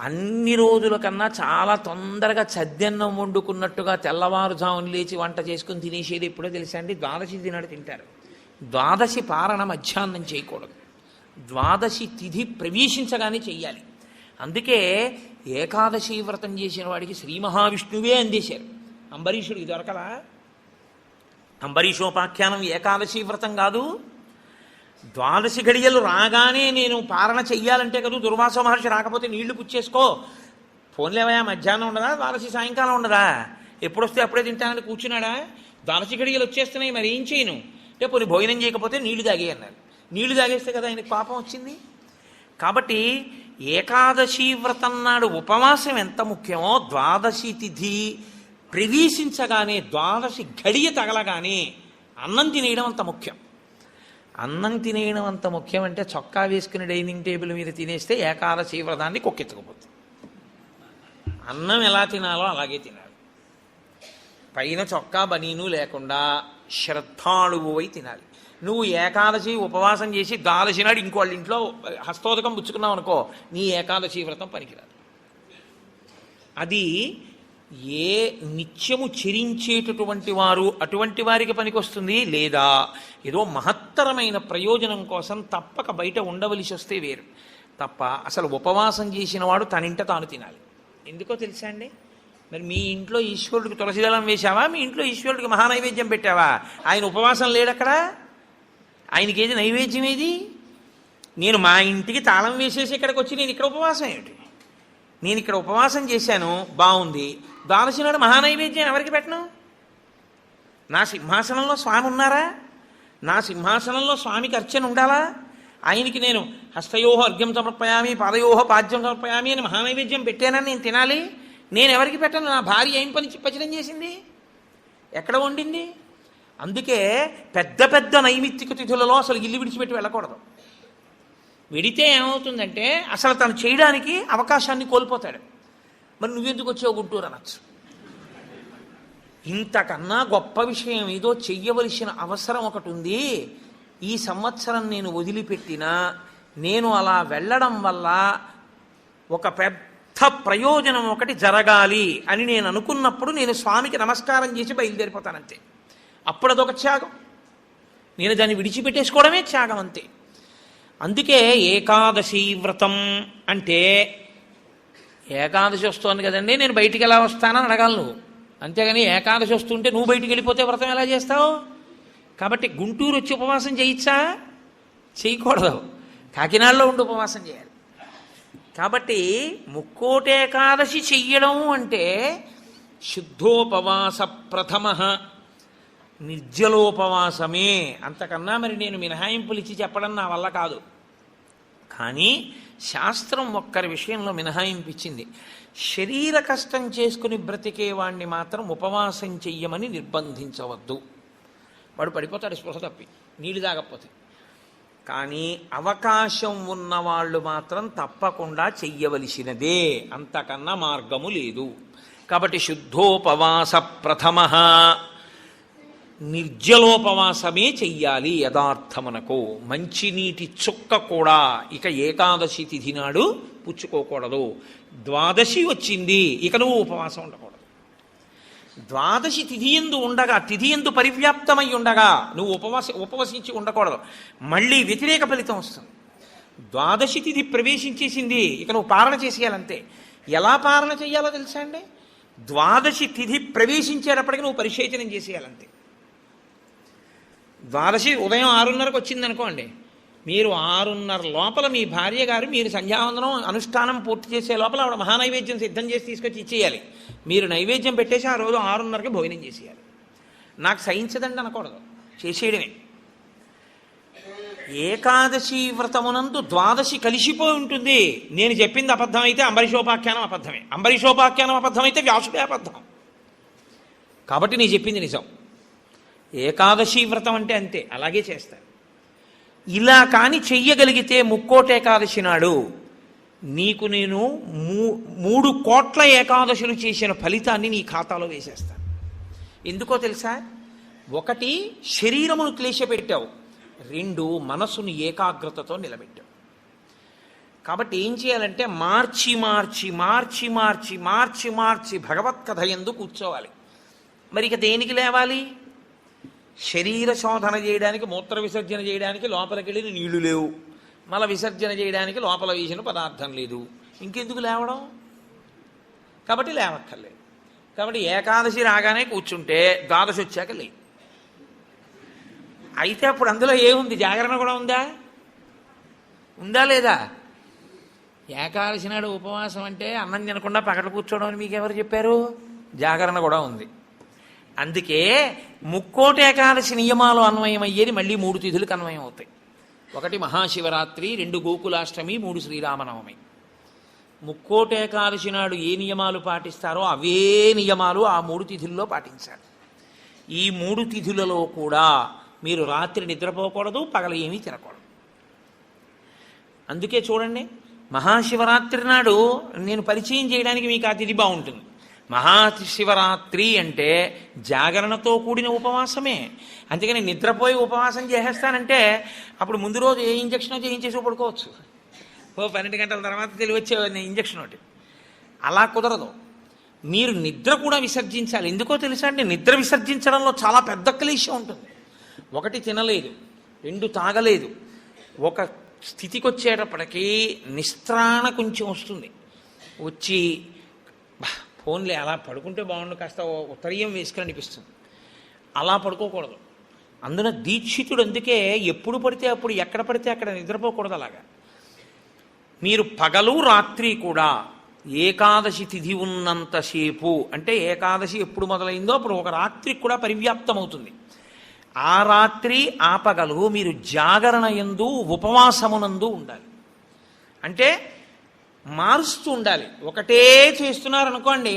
అన్ని రోజుల కన్నా చాలా తొందరగా చద్దన్నం వండుకున్నట్టుగా తెల్లవారుజామున లేచి వంట చేసుకుని తినేసేది ఎప్పుడో తెలుసా అండి? 12 తినాడు తింటారు. 12 పారణ మధ్యాహ్నం చేయకూడదు, 12 తిథి ప్రవేశించగానే చెయ్యాలి. అందుకే ఏకాదశి వ్రతం చేసిన వాడికి శ్రీ మహావిష్ణువే అందేశారు. అంబరీషుడికి దొరకలా? అంబరీషోపాఖ్యానం ఏకాదశి వ్రతం కాదు. 12 ఘడియలు రాగానే నేను పారణ చెయ్యాలంటే కదా, దుర్వాస మహర్షి రాకపోతే నీళ్లు పుచ్చేసుకో, ఫోన్లేవయా మధ్యాహ్నం ఉండదా, 12 సాయంకాలం ఉండదా, ఎప్పుడొస్తే అప్పుడే తింటానని కూర్చున్నాడా? 12 ఘడియలు వచ్చేస్తున్నాయి, మరి ఏం చేయను అంటే పోనీ భోజనం చేయకపోతే నీళ్లు తాగే అన్నారు. నీళ్లు తాగేస్తే కదా ఆయనకి పాపం వచ్చింది. కాబట్టి ఏకాదశి వ్రతం నాడు ఉపవాసం ఎంత ముఖ్యమో 12 తిథి ప్రవేశించగానే 12 ఘడియ తగలగానే అన్నం తినేయడం అంత ముఖ్యం. అన్నం తినేయడం అంత ముఖ్యం అంటే చొక్కా వేసుకుని డైనింగ్ టేబుల్ మీద తినేస్తే ఏకాదశి వ్రతాన్ని కొక్కెత్తుకుపోతుంది. అన్నం ఎలా తినాలో అలాగే తినాలి. పైన చొక్కా బనీను లేకుండా శ్రద్ధాళువువై తినాలి. నువ్వు ఏకాదశి ఉపవాసం చేసి 12 నాడు ఇంకోళ్ళ ఇంట్లో హస్తోదకం పుచ్చుకున్నావు అనుకో, నీ ఏకాదశి వ్రతం పనికిరాదు. అది ఏ నిత్యము చెరించేటటువంటి వారు అటువంటి వారికి పనికొస్తుంది, లేదా ఏదో మహత్తరమైన ప్రయోజనం కోసం తప్పక బయట ఉండవలసి వస్తే వేరు తప్ప అసలు ఉపవాసం చేసిన వాడు తనింట తాను తినాలి. ఎందుకో తెలుసా అండి? మరి మీ ఇంట్లో ఈశ్వరుడికి తులసిదళం వేశావా, మీ ఇంట్లో ఈశ్వరుడికి మహానైవేద్యం పెట్టావా? ఆయన ఉపవాసం లేడక్కడ. ఆయనకి ఏది నైవేద్యం ఏది? నేను మా ఇంటికి తాళం వేసేసి ఇక్కడికి వచ్చి నేను ఇక్కడ ఉపవాసం ఏమిటి? నేను ఇక్కడ ఉపవాసం చేశాను, బాగుంది. ద్వాదశి నాడు మహానైవేద్యం ఎవరికి పెట్టను? నా సింహాసనంలో స్వామి ఉన్నారా? నా సింహాసనంలో స్వామికి అర్చన ఉండాలా? ఆయనకి నేను హస్తయోహ అర్ఘ్యం సమర్పయామి, పాదయోహ పాద్యం సమర్పయామి అని మహానైవేద్యం పెట్టానని నేను తినాలి. నేను ఎవరికి పెట్టను? నా భార్య ఏం పచనం చేసింది? ఎక్కడ వండింది? అందుకే పెద్ద పెద్ద నైమిత్తిక తిథులలో అసలు ఇల్లు విడిచిపెట్టి వెళ్ళకూడదు. వెడితే ఏమవుతుందంటే అసలు తను చేయడానికి అవకాశాన్ని కోల్పోతాడు. మరి నువ్వెందుకు వచ్చావు గుంటూరు అనొచ్చు. ఇంతకన్నా గొప్ప విషయం ఏదో చెయ్యవలసిన అవసరం ఒకటి ఉంది. ఈ సంవత్సరం నేను వదిలిపెట్టినా నేను అలా వెళ్ళడం వల్ల ఒక పెద్ద ప్రయోజనం ఒకటి జరగాలి అని నేను అనుకున్నప్పుడు నేను స్వామికి నమస్కారం చేసి బయలుదేరిపోతానంతే. అప్పుడు అదొక త్యాగం. నేను దాన్ని విడిచిపెట్టేసుకోవడమే త్యాగం అంతే. అందుకే ఏకాదశి వ్రతం అంటే, ఏకాదశి వస్తోంది కదండి నేను బయటికి ఎలా వస్తానని అడగాలి నువ్వు. అంతేగాని ఏకాదశి వస్తుంటే నువ్వు బయటికి వెళ్ళిపోతే వ్రతం ఎలా చేస్తావు? కాబట్టి గుంటూరు వచ్చి ఉపవాసం చేయొచ్చా? చేయకూడదు. కాకినాడలో ఉండి ఉపవాసం చేయాలి. కాబట్టి ముక్కోటి ఏకాదశి చెయ్యడం అంటే శుద్ధోపవాస ప్రథమ నిర్జలోపవాసమే. అంతకన్నా మరి నేను మినహాయింపులు ఇచ్చి చెప్పడం నా వల్ల కాదు. కానీ శాస్త్రం ఒక్కరి విషయంలో మినహాయింపు ఇచ్చింది. శరీర కష్టం చేసుకుని బ్రతికేవాణ్ణి మాత్రం ఉపవాసం చెయ్యమని నిర్బంధించవద్దు. వాడు పడిపోతాడు స్పృహ తప్పి, నీళ్ళు తాగకపోతే. కానీ అవకాశం ఉన్నవాళ్ళు మాత్రం తప్పకుండా చెయ్యవలసినదే, అంతకన్నా మార్గము లేదు. కాబట్టి శుద్ధోపవాస ప్రథమ నిర్జలోపవాసమే చెయ్యాలి. యథార్థమునకు మంచినీటి చుక్క కూడా ఇక ఏకాదశి తిథి నాడు పుచ్చుకోకూడదు. ద్వాదశి వచ్చింది ఇక నువ్వు ఉపవాసం ఉండకూడదు. ద్వాదశి తిథి యందు ఉండగా, తిథి యందు పరివ్యాప్తమై ఉండగా నువ్వు ఉపవసించి ఉండకూడదు. మళ్ళీ వ్యతిరేక ఫలితం వస్తుంది. ద్వాదశి తిథి ప్రవేశించేసింది ఇక నువ్వు పారణ చేసేయాలంతే. ఎలా పారణ చేయాలో తెలుసా అండి? ద్వాదశి తిథి ప్రవేశించేటప్పటికి నువ్వు పరిశేచనం చేసేయాలంతే. ద్వాదశి ఉదయం 6:30కు వచ్చిందనుకోండి, మీరు 6:30 లోపల మీ భార్య గారు మీరు సంధ్యావందనం అనుష్ఠానం పూర్తి చేసే లోపల ఆవిడ మహానైవేద్యం సిద్ధం చేసి తీసుకొచ్చి ఇచ్చేయాలి. మీరు నైవేద్యం పెట్టేసి ఆ రోజు 6:30కి భోజనం చేసేయాలి. నాకు సహించదండి అనకూడదు, చేసేయడమే. ఏకాదశి వ్రతమునందు ద్వాదశి కలిసిపోయి ఉంటుంది. నేను చెప్పింది అబద్ధమైతే అంబరీషోపాఖ్యానం అబద్ధమే, అంబరీషోపాఖ్యానం అబద్ధమైతే వ్యాసుడే అబద్ధం. కాబట్టి నేను చెప్పింది నిజం. ఏకాదశి వ్రతం అంటే అంతే, అలాగే చేస్తారు. ఇలా కాని చెయ్యగలిగితే ముక్కోటి ఏకాదశి నాడు నీకు నేను 3 కోట్ల ఏకాదశులు చేసిన ఫలితాన్ని నీ ఖాతాలో వేసేస్తాను. ఎందుకో తెలుసా? 1 శరీరమును క్లేశపెట్టావు, 2 మనసును ఏకాగ్రతతో నిలబెట్టావు. కాబట్టి ఏం చేయాలంటే మార్చి మార్చి మార్చి మార్చి మార్చి మార్చి భగవత్కథ యందు కూర్చోవాలి. మరి ఇక దేనికి లేవాలి? శరీర శోధన చేయడానికి, మూత్ర విసర్జన చేయడానికి లోపలికి వెళ్ళిన నీళ్లు లేవు, మల విసర్జన చేయడానికి లోపల వేసిన పదార్థం లేదు, ఇంకెందుకు లేవడం? కాబట్టి లేవక్కర్లేదు. కాబట్టి ఏకాదశి రాగానే కూర్చుంటే ద్వాదశి వచ్చాక లే. అయితే అప్పుడు అందులో ఏముంది? జాగరణ కూడా ఉందా? ఉందా లేదా? ఏకాదశి నాడు ఉపవాసం అంటే అన్నం తినకుండా పగట కూర్చోవడం అని మీకు ఎవరు చెప్పారు? జాగరణ కూడా ఉంది. అందుకే ముక్కోటి ఏకాదశి నియమాలు అన్వయమయ్యేది మళ్ళీ 3 తిథులకు అన్వయం అవుతాయి. 1 మహాశివరాత్రి, 2 గోకులాష్టమి, 3 శ్రీరామనవమి. ముక్కోటి ఏకాదశి నాడు ఏ నియమాలు పాటిస్తారో అవే నియమాలు ఆ 3 తిథుల్లో పాటించాలి. ఈ 3 తిథులలో కూడా మీరు రాత్రి నిద్రపోకూడదు, పగల ఏమీ తినకూడదు. అందుకే చూడండి, మహాశివరాత్రి నాడు నేను పరిచయం చేయడానికి మీకు ఆ తిథి బాగుంటుంది. మహాశివరాత్రి అంటే జాగరణతో కూడిన ఉపవాసమే. అందుకని నిద్రపోయి ఉపవాసం చేసేస్తానంటే అప్పుడు ముందు రోజు ఏ ఇంజక్షన్ చేయించేసి పడుకోవచ్చు. 12 గంటల తర్వాత తెలివచ్చే ఇంజక్షన్ ఒకటి. అలా కుదరదు. మీరు నిద్ర కూడా విసర్జించాలి. ఎందుకో తెలుసా అండి, నిద్ర విసర్జించడంలో చాలా పెద్ద క్లేశం ఉంటుంది. ఒకటి తినలేదు, రెండు తాగలేదు, ఒక స్థితికి వచ్చేటప్పటికీ నిస్త్రాణ కొంచెం వస్తుంది. వచ్చి ఫోన్లే అలా పడుకుంటే బాగుండు, కాస్త ఉత్తరీయం వేసుకుని అనిపిస్తుంది. అలా పడుకోకూడదు. అందున దీక్షితుడు అందుకే ఎప్పుడు పడితే అప్పుడు ఎక్కడ పడితే అక్కడ నిద్రపోకూడదు. అలాగా మీరు పగలు రాత్రి కూడా ఏకాదశి తిథి ఉన్నంతసేపు, అంటే ఏకాదశి ఎప్పుడు మొదలైందో అప్పుడు ఒక రాత్రికి కూడా పరివ్యాప్తం అవుతుంది. ఆ రాత్రి ఆ పగలు మీరు జాగరణ యందు ఉపవాసమునందు ఉండాలి. అంటే మారుస్తూ ఉండాలి. ఒకటే చేస్తున్నారనుకోండి,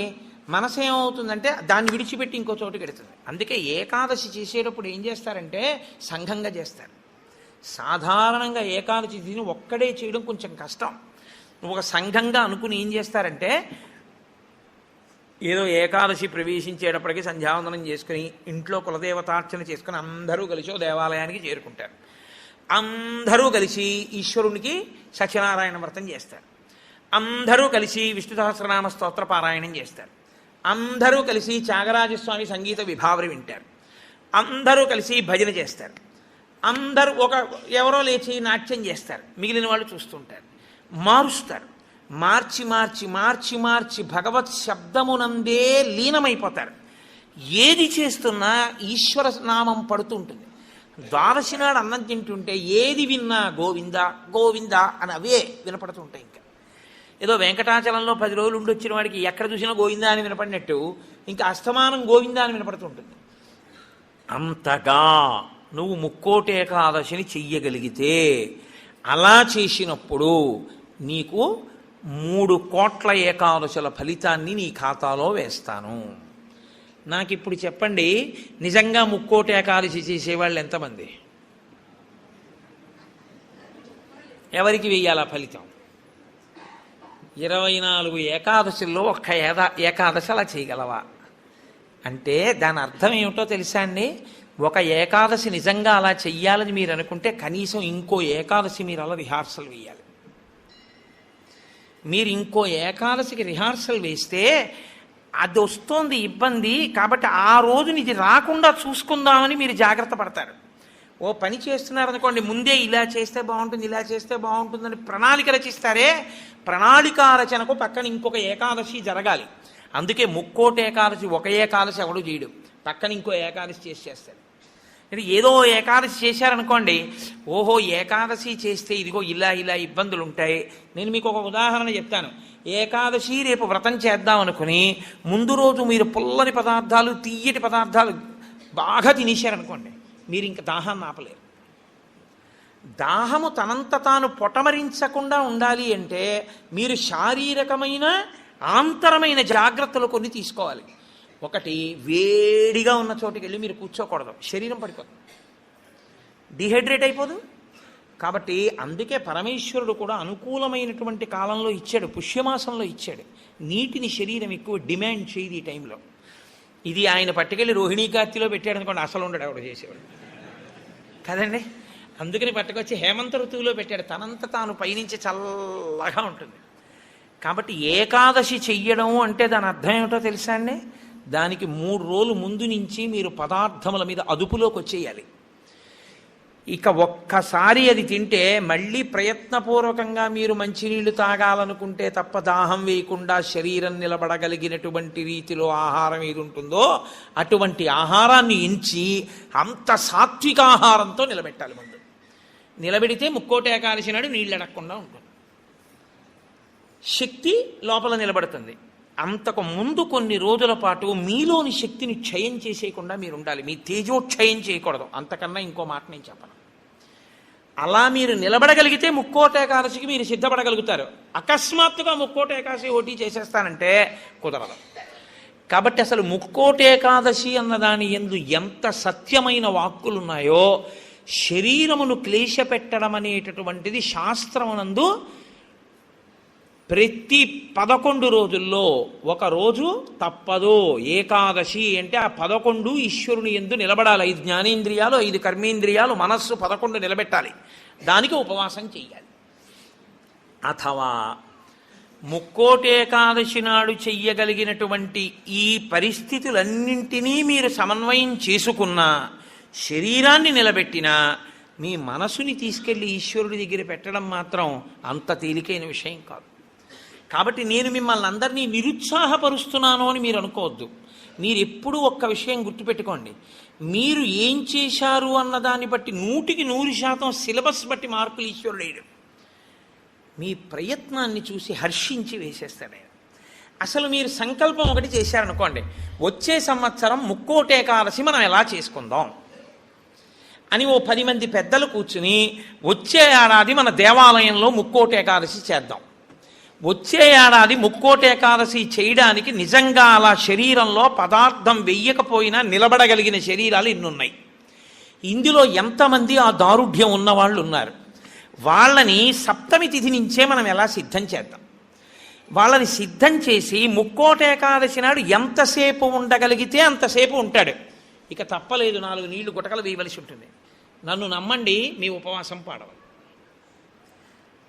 మనసు ఏమవుతుందంటే దాన్ని విడిచిపెట్టి ఇంకో చోటుకి వెడుతుంది. అందుకే ఏకాదశి చేసేటప్పుడు ఏం చేస్తారంటే సంఘంగా చేస్తారు. సాధారణంగా ఏకాదశి తిథిని ఒక్కడే చేయడం కొంచెం కష్టం. ఒక సంఘంగా అనుకుని ఏం చేస్తారంటే, ఏదో ఏకాదశి ప్రవేశించేటప్పటికీ సంధ్యావందనం చేసుకుని ఇంట్లో కులదేవతార్చన చేసుకుని అందరూ కలిసి దేవాలయానికి చేరుకుంటారు. అందరూ కలిసి ఈశ్వరునికి సత్యనారాయణ వ్రతం చేస్తారు. అందరూ కలిసి విష్ణు సహస్రనామ స్తోత్ర పారాయణం చేస్తారు. అందరూ కలిసి త్యాగరాజస్వామి సంగీత విభావరి వింటారు. అందరూ కలిసి భజన చేస్తారు. అందరూ ఎవరో లేచి నాట్యం చేస్తారు, మిగిలిన వాళ్ళు చూస్తుంటారు. మారుస్తారు. మార్చి మార్చి మార్చి మార్చి భగవత్ శబ్దమునందే లీనమైపోతారు. ఏది చేస్తున్నా ఈశ్వర నామం పడుతూ ఉంటుంది. ద్వాదశి నాడు అన్నం తింటుంటే ఏది విన్నా గోవింద గోవింద అని అవే వినపడుతూ ఉంటాయి. ఇంకా ఏదో వెంకటాచలంలో 10 రోజులు ఉండి వచ్చిన వాడికి ఎక్కడ చూసినా గోవిందా అని వినపడినట్టు ఇంకా అస్తమానం గోవిందా అని వినపడుతూ ఉంటుంది. అంతగా నువ్వు ముక్కోటి ఏకాదశిని చెయ్యగలిగితే, అలా చేసినప్పుడు నీకు 3 కోట్ల ఏకాదశుల ఫలితాన్ని నీ ఖాతాలో వేస్తాను. నాకు ఇప్పుడు చెప్పండి, నిజంగా ముక్కోటి ఏకాదశి చేసేవాళ్ళు ఎంతమంది? ఎవరికి వెయ్యాలా ఫలితం? 24 ఏకాదశుల్లో ఒక్క ఏకాదశి అలా చేయగలవా అంటే దాని అర్థం ఏమిటో తెలుసా అండి? ఒక ఏకాదశి నిజంగా అలా చెయ్యాలని మీరు అనుకుంటే కనీసం ఇంకో ఏకాదశి మీరు అలా రిహార్సల్ వేయాలి. మీరు ఇంకో ఏకాదశికి రిహార్సల్ వేస్తే అది వస్తోంది ఇబ్బంది, కాబట్టి ఆ రోజుని ఇది రాకుండా చూసుకుందామని మీరు జాగ్రత్త పడతారు. ఓ పని చేస్తున్నారనుకోండి, ముందే ఇలా చేస్తే బాగుంటుంది, ఇలా చేస్తే బాగుంటుందని ప్రణాళిక రచిస్తారే, ప్రణాళికా రచనకు పక్కన ఇంకొక ఏకాదశి జరగాలి. అందుకే ముక్కోటి ఏకాదశి ఒక ఏకాదశి ఎవడు చేయడు, పక్కన ఇంకో ఏకాదశి చేస్తాడు. ఏదో ఏకాదశి చేశారనుకోండి, ఓహో ఏకాదశి చేస్తే ఇదిగో ఇలా ఇలా ఇబ్బందులు ఉంటాయి. నేను మీకు ఒక ఉదాహరణ చెప్తాను. ఏకాదశి రేపు వ్రతం చేద్దాం అనుకుని ముందు రోజు మీరు పుల్లని పదార్థాలు, తీయటి పదార్థాలు బాగా తినేశారనుకోండి, మీరు ఇంకా దాహాన్ని ఆపలేరు. దాహము తనంత తాను పొటమరించకుండా ఉండాలి అంటే మీరు శారీరకమైన ఆంతరమైన జాగ్రత్తలు కొన్ని తీసుకోవాలి. ఒకటి, వేడిగా ఉన్న చోటుకి వెళ్ళి మీరు కూర్చోకూడదు, శరీరం పడిపోతుంది, డిహైడ్రేట్ అయిపోదు. కాబట్టి అందుకే పరమేశ్వరుడు కూడా అనుకూలమైనటువంటి కాలంలో ఇచ్చాడు, పుష్యమాసంలో ఇచ్చాడు. నీటిని శరీరం ఎక్కువ డిమాండ్ చేయదు ఈ టైంలో. ఇది ఆయన పట్టుకెళ్ళి రోహిణీ కార్తీలో పెట్టాడు అనుకోండి, అసలు ఉండడు ఆవిడ చేసేవాడు కదండి. అందుకని పట్టుకొచ్చి హేమంత ఋతువులో పెట్టాడు, తనంత తాను పైనుంచి చల్లగా ఉంటుంది. కాబట్టి ఏకాదశి చెయ్యడం అంటే దాని అర్థం ఏమిటో తెలుసా అండి? దానికి 3 రోజులు ముందు నుంచి మీరు పదార్థముల మీద అదుపులోకి వచ్చేయాలి. ఇక ఒక్కసారి అది తింటే మళ్ళీ ప్రయత్నపూర్వకంగా మీరు మంచినీళ్లు తాగాలనుకుంటే తప్ప దాహం వేయకుండా శరీరం నిలబడగలిగినటువంటి రీతిలో ఆహారం ఏది ఉంటుందో అటువంటి ఆహారాన్ని ఎంచి అంత సాత్విక ఆహారంతో నిలబెట్టాలి. ముందు నిలబెడితే ముక్కోటి ఏకాదశి నాడు నీళ్ళు అడగకుండా ఉంటుంది, శక్తి లోపల నిలబడుతుంది. అంతకు ముందు కొన్ని రోజుల పాటు మీలోని శక్తిని క్షయం చేసేయకుండా మీరు ఉండాలి. మీ తేజోక్షయం చేయకూడదు. అంతకన్నా ఇంకో మాట నేను చెప్పను. అలా మీరు నిలబడగలిగితే ముక్కోటి ఏకాదశికి మీరు సిద్ధపడగలుగుతారు. అకస్మాత్తుగా ముక్కోటి ఏకాదశి ఓటీ చేసేస్తానంటే కుదరదు. కాబట్టి అసలు ముక్కోటి ఏకాదశి అన్నదాని యందు ఎంత సత్యమైన వాక్కులున్నాయో, శరీరమును క్లేశపెట్టడం అనేటటువంటిది శాస్త్రమునందు ప్రతి 11 రోజుల్లో ఒక రోజు తప్పదు. ఏకాదశి అంటే ఆ 11 ఈశ్వరుని యందు నిలబడాలి. 5 జ్ఞానేంద్రియాలు, 5 కర్మేంద్రియాలు, మనస్సు 11 నిలబెట్టాలి. దానికి ఉపవాసం చెయ్యాలి. అథవా ముక్కోటి ఏకాదశి నాడు చెయ్యగలిగినటువంటి ఈ పరిస్థితులన్నింటినీ మీరు సమన్వయం చేసుకున్నా, శరీరాన్ని నిలబెట్టినా, మీ మనసుని తీసుకెళ్లి ఈశ్వరుడి దగ్గర పెట్టడం మాత్రం అంత తేలికైన విషయం కాదు. కాబట్టి నేను మిమ్మల్ని అందరినీ నిరుత్సాహపరుస్తున్నాను అని మీరు అనుకోవద్దు. మీరు ఎప్పుడూ ఒక్క విషయం గుర్తుపెట్టుకోండి, మీరు ఏం చేశారు అన్నదాన్ని బట్టి 100% సిలబస్ బట్టి మార్కులు ఈశ్వరుడు వేయడం. మీ ప్రయత్నాన్ని చూసి హర్షించి వేసేస్తాడు ఆయన. అసలు మీరు సంకల్పం ఒకటి చేశారనుకోండి, వచ్చే సంవత్సరం ముక్కోటి ఏకాదశి మనం ఎలా చేసుకుందాం అని ఓ 10 మంది పెద్దలు కూర్చుని, వచ్చే ఏడాది మన దేవాలయంలో ముక్కోటి ఏకాదశి చేద్దాం, వచ్చే ఏడాది ముక్కోటి ఏకాదశి చేయడానికి నిజంగా అలా శరీరంలో పదార్థం వెయ్యకపోయినా నిలబడగలిగిన శరీరాలు ఇన్నున్నాయి. ఇందులో ఎంతమంది ఆ దారుఢ్యం ఉన్నవాళ్ళు ఉన్నారు? వాళ్ళని సప్తమి తిథి నుంచే మనం ఎలా సిద్ధం చేద్దాం. వాళ్ళని సిద్ధం చేసి ముక్కోటి ఏకాదశి నాడు ఎంతసేపు ఉండగలిగితే అంతసేపు ఉంటాడు. ఇక తప్పలేదు, 4 నీళ్లు గుటకలు వేయవలసి ఉంటుంది. నన్ను నమ్మండి, మీ ఉపవాసం పాడవాలి.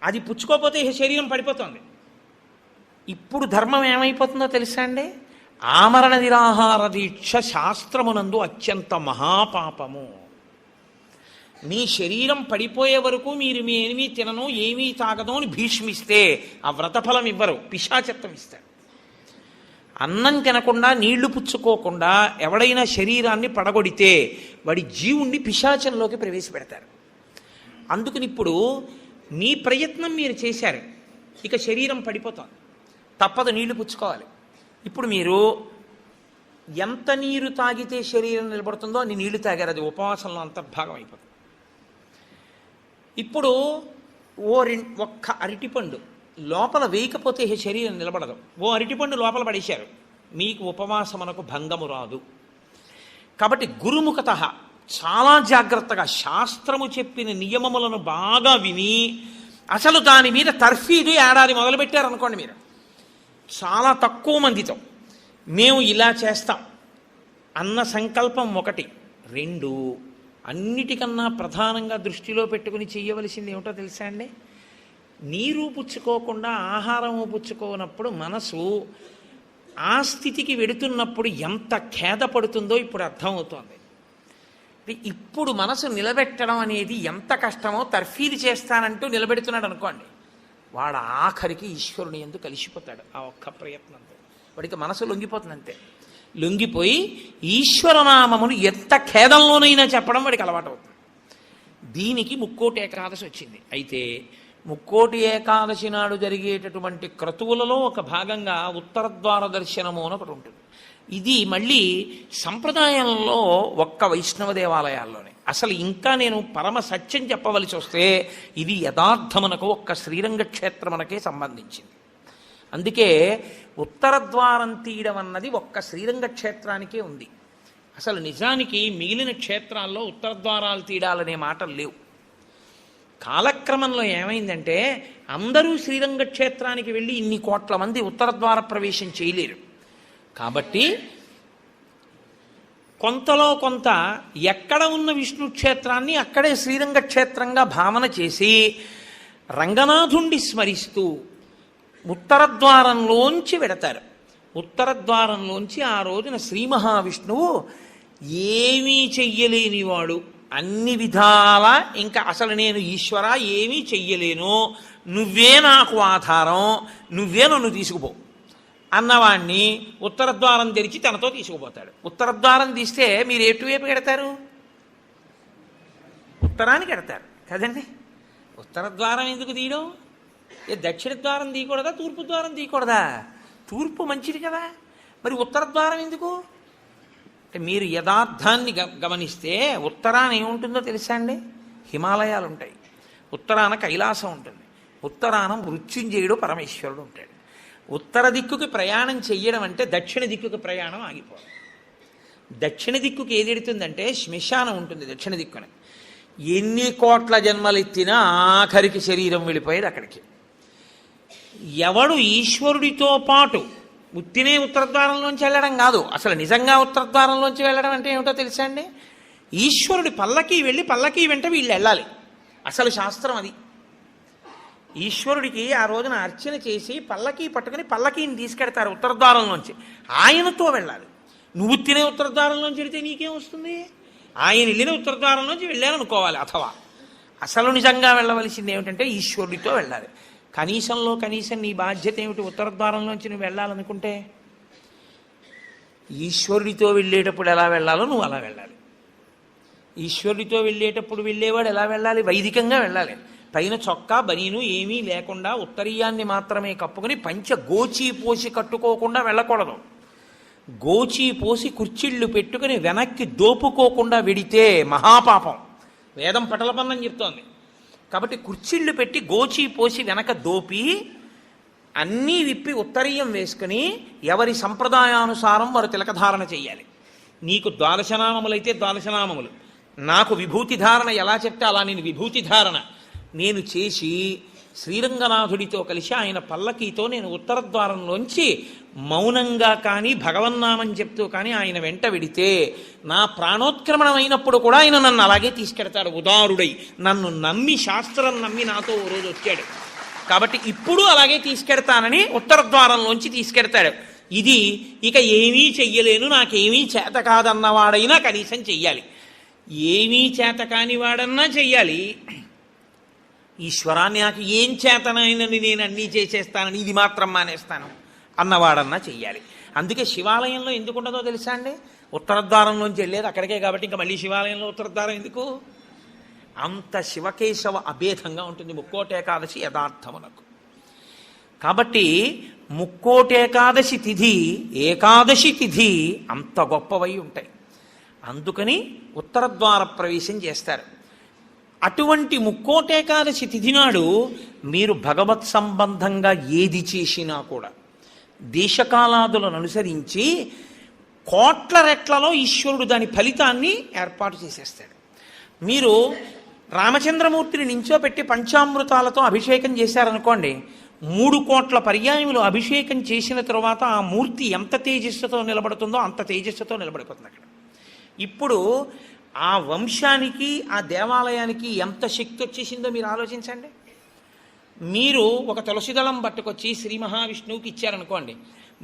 అది పుచ్చుకోకపోతే శరీరం పడిపోతుంది. ఇప్పుడు ధర్మం ఏమైపోతుందో తెలుసా అండి? ఆమరణ నిరాహార దీక్ష శాస్త్రమునందు అత్యంత మహాపాపము. మీ శరీరం పడిపోయే వరకు మీరు మీ ఏమీ తినను, ఏమీ తాగదు అని భీష్మిస్తే ఆ వ్రతఫలం ఇవ్వరు, పిశాచత్వం ఇస్తారు. అన్నం తినకుండా, నీళ్లు పుచ్చుకోకుండా ఎవడైనా శరీరాన్ని పడగొడితే వాడి జీవుణ్ణి పిశాచంలోకి ప్రవేశపెడతారు. అందుకని ఇప్పుడు మీ ప్రయత్నం మీరు చేశారు, ఇక శరీరం పడిపోతుంది, తప్పదు, నీళ్లు పుచ్చుకోవాలి. ఇప్పుడు మీరు ఎంత నీరు తాగితే శరీరం నిలబడుతుందో అన్ని నీళ్లు తాగారు, అది ఉపవాసంలో అంతర్భాగం అయిపోతుంది. ఇప్పుడు ఒక్క అరటిపండు లోపల వేయకపోతే శరీరం నిలబడదు. ఓ అరటిపండు లోపల పడేశారు, మీకు ఉపవాసమునకు భంగము రాదు. కాబట్టి గురుముఖత చాలా జాగ్రత్తగా శాస్త్రము చెప్పిన నియమములను బాగా విని, అసలు దాని మీద తర్ఫీదు ఏడాది మొదలుపెట్టారనుకోండి, మీరు చాలా తక్కువ మందితో మేము ఇలా చేస్తాం అన్న సంకల్పం 1. 2, అన్నిటికన్నా ప్రధానంగా దృష్టిలో పెట్టుకుని చేయవలసింది ఏమిటో తెలుసా అండి? నీరు పుచ్చుకోకుండా, ఆహారము పుచ్చుకోనప్పుడు మనసు ఆ స్థితికి వెడుతున్నప్పుడు ఎంత ఖేదపడుతుందో ఇప్పుడు అర్థమవుతోంది. ఇప్పుడు మనసు నిలబెట్టడం అనేది ఎంత కష్టమో తర్ఫీదు చేస్తానంటూ నిలబెడుతున్నాడు అనుకోండి, వాడు ఆఖరికి ఈశ్వరుని యందు కలిసిపోతాడు. ఆ ఒక్క ప్రయత్నంతో వాడికి మనసు లొంగిపోతుంది. అంతే, లొంగిపోయి ఈశ్వరనామమును ఎంత ఖేదంలోనైనా చెప్పడం వాడికి అలవాటు అవుతుంది. దీనికి ముక్కోటి ఏకాదశి వచ్చింది. అయితే ముక్కోటి ఏకాదశి నాడు జరిగేటటువంటి క్రతువులలో ఒక భాగంగా ఉత్తరద్వార దర్శనము అని ఒకటి ఉంటుంది. ఇది మళ్ళీ సంప్రదాయంలో ఒక్క వైష్ణవ దేవాలయాల్లోనే. అసలు ఇంకా నేను పరమ సత్యం చెప్పవలసి వస్తే ఇది యథార్థమునకు ఒక్క శ్రీరంగ క్షేత్రమునకే సంబంధించింది. అందుకే ఉత్తరద్వారం తీయడం అన్నది ఒక్క శ్రీరంగ క్షేత్రానికే ఉంది. అసలు నిజానికి మిగిలిన క్షేత్రాల్లో ఉత్తరద్వారాలు తీయడాలనే మాటలు లేవు. కాలక్రమంలో ఏమైందంటే అందరూ శ్రీరంగ క్షేత్రానికి వెళ్ళి ఇన్ని కోట్ల మంది ఉత్తరద్వార ప్రవేశం చేయలేరు. కాబట్టి కొంతలో కొంత ఎక్కడ ఉన్న విష్ణు క్షేత్రాన్ని అక్కడే శ్రీరంగ క్షేత్రంగా భావన చేసి రంగనాథుణ్ణి స్మరిస్తూ ఉత్తరద్వారంలోంచి వెడతారు. ఉత్తరద్వారంలోంచి ఆ రోజున శ్రీ మహావిష్ణువు ఏమీ చెయ్యలేనివాడు, అన్ని విధాల ఇంకా అసలు నేను ఈశ్వర ఏమీ చెయ్యలేను, నువ్వే నాకు ఆధారం, నువ్వే నన్ను తీసుకుపో అన్నవాణ్ణి ఉత్తరద్వారం తెరిచి తనతో తీసుకుపోతాడు. ఉత్తరద్వారం తీస్తే మీరు ఎటువైపు ఎడతారు? ఉత్తరానికి ఎడతారు కదండి. ఉత్తరద్వారం ఎందుకు తీయడం? దక్షిణ ద్వారం తీయకూడదా, తూర్పు ద్వారం తీయకూడదా? తూర్పు మంచిది కదా, మరి ఉత్తరద్వారం ఎందుకు? అంటే మీరు యథార్థాన్ని గమనిస్తే ఉత్తరాన ఏముంటుందో తెలుసా అండి? హిమాలయాలు ఉంటాయి, ఉత్తరాన కైలాసం ఉంటుంది, ఉత్తరాన మృత్యుంజయుడు పరమేశ్వరుడు ఉంటాడు. ఉత్తర దిక్కుకి ప్రయాణం చెయ్యడం అంటే దక్షిణ దిక్కుకి ప్రయాణం ఆగిపోవడం. దక్షిణ దిక్కుకి ఏది ఎడుతుందంటే శ్మశానం ఉంటుంది దక్షిణ దిక్కున. ఎన్ని కోట్ల జన్మలెత్తినా ఆఖరికి శరీరం వెళ్ళిపోయేది అక్కడికి. ఎవడు ఈశ్వరుడితో పాటు ఉత్తినే ఉత్తరద్వారంలోంచి వెళ్ళడం కాదు, అసలు నిజంగా ఉత్తరద్వారంలోంచి వెళ్ళడం అంటే ఏమిటో తెలుసా అండి? ఈశ్వరుడి పల్లకి వెళ్ళి పల్లకి వెంట వీళ్ళు వెళ్ళాలి. అసలు శాస్త్రం అది. ఈశ్వరుడికి ఆ రోజున అర్చన చేసి పల్లకీ పట్టుకుని పల్లకీని తీసుకెడతారు ఉత్తరద్వారంలోంచి. ఆయనతో వెళ్ళాలి. నువ్వు తినే ఉత్తరద్వారంలోంచి వెళితే నీకేం వస్తుంది? ఆయన వెళ్ళిన ఉత్తరద్వారంలోంచి వెళ్ళాలనుకోవాలి. అథవా అసలు నిజంగా వెళ్ళవలసింది ఏమిటంటే ఈశ్వరుడితో వెళ్ళాలి. కనీసంలో కనీసం నీ బాధ్యత ఏమిటి? ఉత్తరద్వారంలోంచి నువ్వు వెళ్ళాలనుకుంటే ఈశ్వరుడితో వెళ్ళేటప్పుడు ఎలా వెళ్ళాలో నువ్వు అలా వెళ్ళాలి. ఈశ్వరుడితో వెళ్ళేటప్పుడు వెళ్ళేవాడు ఎలా వెళ్ళాలి? వైదికంగా వెళ్ళాలి. పైన చొక్కా బనీను ఏమీ లేకుండా ఉత్తరీయాన్ని మాత్రమే కప్పుకొని పంచ గోచీ పోసి కట్టుకోకుండా వెళ్ళకూడదు. గోచీ పోసి కుర్చీళ్ళు పెట్టుకుని వెనక్కి దోపుకోకుండా వెడితే మహాపాపం. వేదం పటలపన్నం చెప్తోంది. కాబట్టి కుర్చీళ్ళు పెట్టి గోచీ పోసి వెనక దోపి అన్నీ విప్పి ఉత్తరీయం వేసుకుని ఎవరి సంప్రదాయానుసారం వారు తిలకధారణ చెయ్యాలి. నీకు ద్వాదశనామములైతే ద్వాదశనామములు, నాకు విభూతి ధారణ ఎలా చెప్తే అలా నేను విభూతి ధారణ నేను చేసి శ్రీరంగనాథుడితో కలిసి ఆయన పల్లకీతో నేను ఉత్తరద్వారంలోంచి మౌనంగా కానీ భగవన్నామం చెప్తూ కానీ ఆయన వెంట వెడితే నా ప్రాణోత్క్రమణం అయినప్పుడు కూడా ఆయన నన్ను అలాగే తీసుకెడతాడు. ఉదారుడై నన్ను నమ్మి, శాస్త్రం నమ్మి నాతో ఓ రోజు వచ్చాడు. కాబట్టి ఇప్పుడు అలాగే తీసుకెడతానని ఉత్తరద్వారంలోంచి తీసుకెడతాడు. ఇది ఇక ఏమీ చెయ్యలేను, నాకేమీ చేత కాదన్నవాడైనా కనీసం చెయ్యాలి. ఏమీ చేత కాని వాడన్నా చెయ్యాలి. ఈశ్వరాన్ని నాకు ఏం చేతనైనని నేను అన్నీ చేసేస్తానని ఇది మాత్రం మానేస్తాను అన్నవాడన్నా చెయ్యాలి. అందుకే శివాలయంలో ఎందుకు ఉండదో తెలుసా అండి? ఉత్తరద్వారంలోంచి వెళ్ళేది అక్కడికే కాబట్టి ఇంకా మళ్ళీ శివాలయంలో ఉత్తరద్వారం ఎందుకు? అంత శివకేశవ అభేదంగా ఉంటుంది ముక్కోటేకాదశి యథార్థమునకు. కాబట్టి ముక్కోటేకాదశి తిథి, ఏకాదశి తిథి అంత గొప్పవై ఉంటాయి. అందుకని ఉత్తరద్వార ప్రవేశం చేస్తారు. అటువంటి ముక్కోటేకాదశి తిథి నాడు మీరు భగవత్ సంబంధంగా ఏది చేసినా కూడా దేశకాలాదులను అనుసరించి కోట్ల రెట్లలో ఈశ్వరుడు దాని ఫలితాన్ని ఏర్పాటు చేసేస్తాడు. మీరు రామచంద్రమూర్తిని నించోపెట్టి పంచామృతాలతో అభిషేకం చేశారనుకోండి, 3 కోట్ల పర్యాయములు అభిషేకం చేసిన తరువాత ఆ మూర్తి ఎంత తేజస్సుతో నిలబడుతుందో అంత తేజస్సుతో నిలబడిపోతుంది అక్కడ. ఇప్పుడు ఆ వంశానికి, ఆ దేవాలయానికి ఎంత శక్తి వచ్చేసిందో మీరు ఆలోచించండి. మీరు ఒక తులసిదళం పట్టుకొచ్చి శ్రీ మహావిష్ణువుకి ఇచ్చారనుకోండి,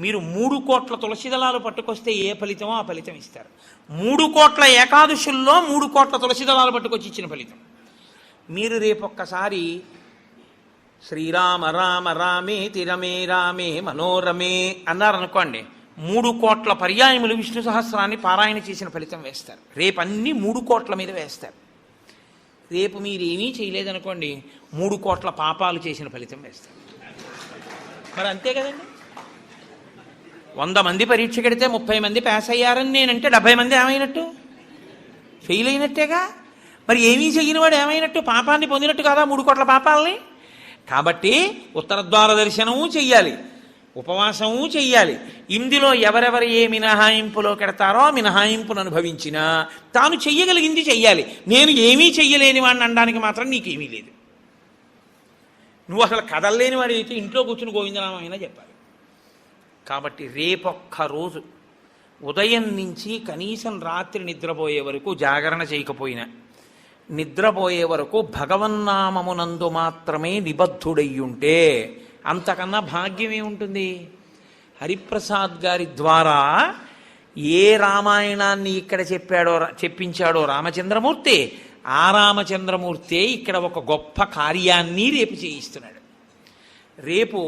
మీరు 3 కోట్ల తులసిదళాలు పట్టుకొస్తే ఏ ఫలితమో ఆ ఫలితం ఇస్తారు. 3 కోట్ల ఏకాదశుల్లో 3 కోట్ల తులసిదళాలు పట్టుకొచ్చి ఇచ్చిన ఫలితం. మీరు రేపొక్కసారి శ్రీరామ రామ రామే తిరమే రామే మనోరమే అన్నారనుకోండి, 3 కోట్ల పర్యాయములు విష్ణు సహస్రాన్ని పారాయణ చేసిన ఫలితం వేస్తారు. రేపు అన్ని 3 కోట్ల మీద వేస్తారు. రేపు మీరేమీ చేయలేదనుకోండి, 3 కోట్ల పాపాలు చేసిన ఫలితం వేస్తారు. మరి అంతే కదండి. 100 మంది పరీక్ష కడితే 30 మంది పాస్ అయ్యారని నేనంటే 70 మంది ఏమైనట్టు? ఫెయిల్ అయినట్టేగా. మరి ఏమీ చెయ్యని వాడు ఏమైనట్టు? పాపాన్ని పొందినట్టు కదా 3 కోట్ల పాపాలని. కాబట్టి ఉత్తరద్వార దర్శనము చెయ్యాలి, ఉపవాసము చెయ్యాలి. ఇందులో ఎవరెవరు ఏ మినహాయింపులో కెడతారో ఆ మినహాయింపును అనుభవించినా తాను చెయ్యగలిగింది చెయ్యాలి. నేను ఏమీ చెయ్యలేని వాడిని అనడానికి మాత్రం నీకేమీ లేదు. నువ్వు అసలు కదలలేని వాడి అయితే ఇంట్లో కూర్చుని గోవిందనామైనా చెప్పాలి. కాబట్టి రేపొక్క రోజు ఉదయం నుంచి కనీసం రాత్రి నిద్రపోయే వరకు జాగరణ చేయకపోయినా, నిద్రపోయే వరకు భగవన్నామమునందు మాత్రమే నిబద్ధుడయ్యుంటే అంతకన్నా భాగ్యం ఏముంటుంది? హరిప్రసాద్ గారి ద్వారా ఏ రామాయణాన్ని ఇక్కడ చెప్పించాడో రామచంద్రమూర్తి, ఆ రామచంద్రమూర్తే ఇక్కడ ఒక గొప్ప కార్యాన్ని రేపు చేయిస్తున్నాడు. రేపు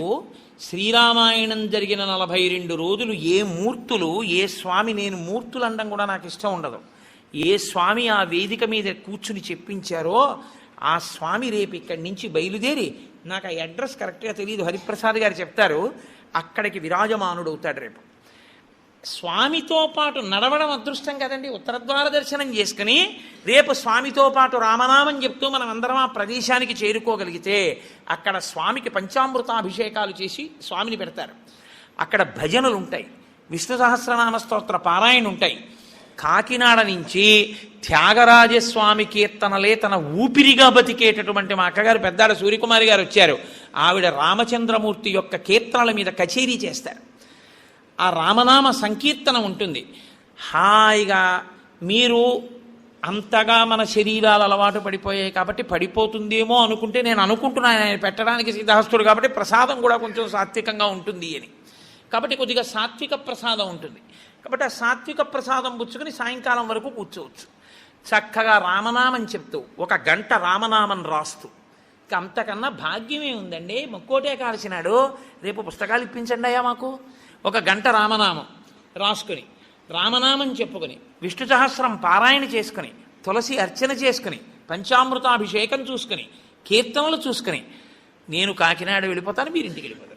శ్రీరామాయణం జరిగిన 42 రోజులు ఏ మూర్తులు, ఏ స్వామి, నేను మూర్తులు అనడం కూడా నాకు ఇష్టం ఉండదు, ఏ స్వామి ఆ వేదిక మీద కూర్చుని చెప్పించారో ఆ స్వామి రేపు ఇక్కడి నుంచి బయలుదేరి, నాకు ఆ అడ్రస్ కరెక్ట్గా తెలియదు, హరిప్రసాద్ గారు చెప్తారు, అక్కడికి విరాజమానుడవుతాడు. రేపు స్వామితో పాటు నడవడం అదృష్టం కదండి. ఉత్తరద్వార దర్శనం చేసుకుని రేపు స్వామితో పాటు రామనామం చెప్తూ మనం అందరం ఆ ప్రదేశానికి చేరుకోగలిగితే అక్కడ స్వామికి పంచామృతాభిషేకాలు చేసి స్వామిని పెడతారు. అక్కడ భజనలు ఉంటాయి, విష్ణు సహస్రనామ స్తోత్ర పారాయణ ఉంటాయి. కాకినాడ నుంచి త్యాగరాజస్వామి కీర్తనలే తన ఊపిరిగా బతికేటటువంటి మా అక్కగారు పెద్దాడ సూర్యకుమారి గారు వచ్చారు. ఆవిడ రామచంద్రమూర్తి యొక్క కీర్తనల మీద కచేరీ చేస్తారు. ఆ రామనామ సంకీర్తన ఉంటుంది. హాయిగా మీరు అంతగా మన శరీరాలు అలవాటు పడిపోయాయి కాబట్టి పడిపోతుందేమో అనుకుంటే నేను అనుకుంటున్నాను ఆయన పెట్టడానికి సిద్ధహస్తుడు కాబట్టి ప్రసాదం కూడా కొంచెం సాత్వికంగా ఉంటుంది అని. కాబట్టి కొద్దిగా సాత్విక ప్రసాదం ఉంటుంది. కాబట్టి ఆ సాత్విక ప్రసాదం పుచ్చుకొని సాయంకాలం వరకు కూర్చోవచ్చు. చక్కగా రామనామం చెప్తూ 1 గంట రామనామం రాస్తూ, ఇక అంతకన్నా భాగ్యమే ఉందండి. ముక్కోటే కాల్చినాడు, రేపు పుస్తకాలు ఇప్పించండి అయ్యా మాకు. 1 గంట రామనామం రాసుకొని రామనామం చెప్పుకొని విష్ణు సహస్రం పారాయణ చేసుకుని తులసి అర్చన చేసుకుని పంచామృతాభిషేకం చూసుకుని కీర్తనలు చూసుకుని నేను కాకినాడ వెళ్ళిపోతాను, మీరు ఇంటికి వెళ్ళిపోతారు.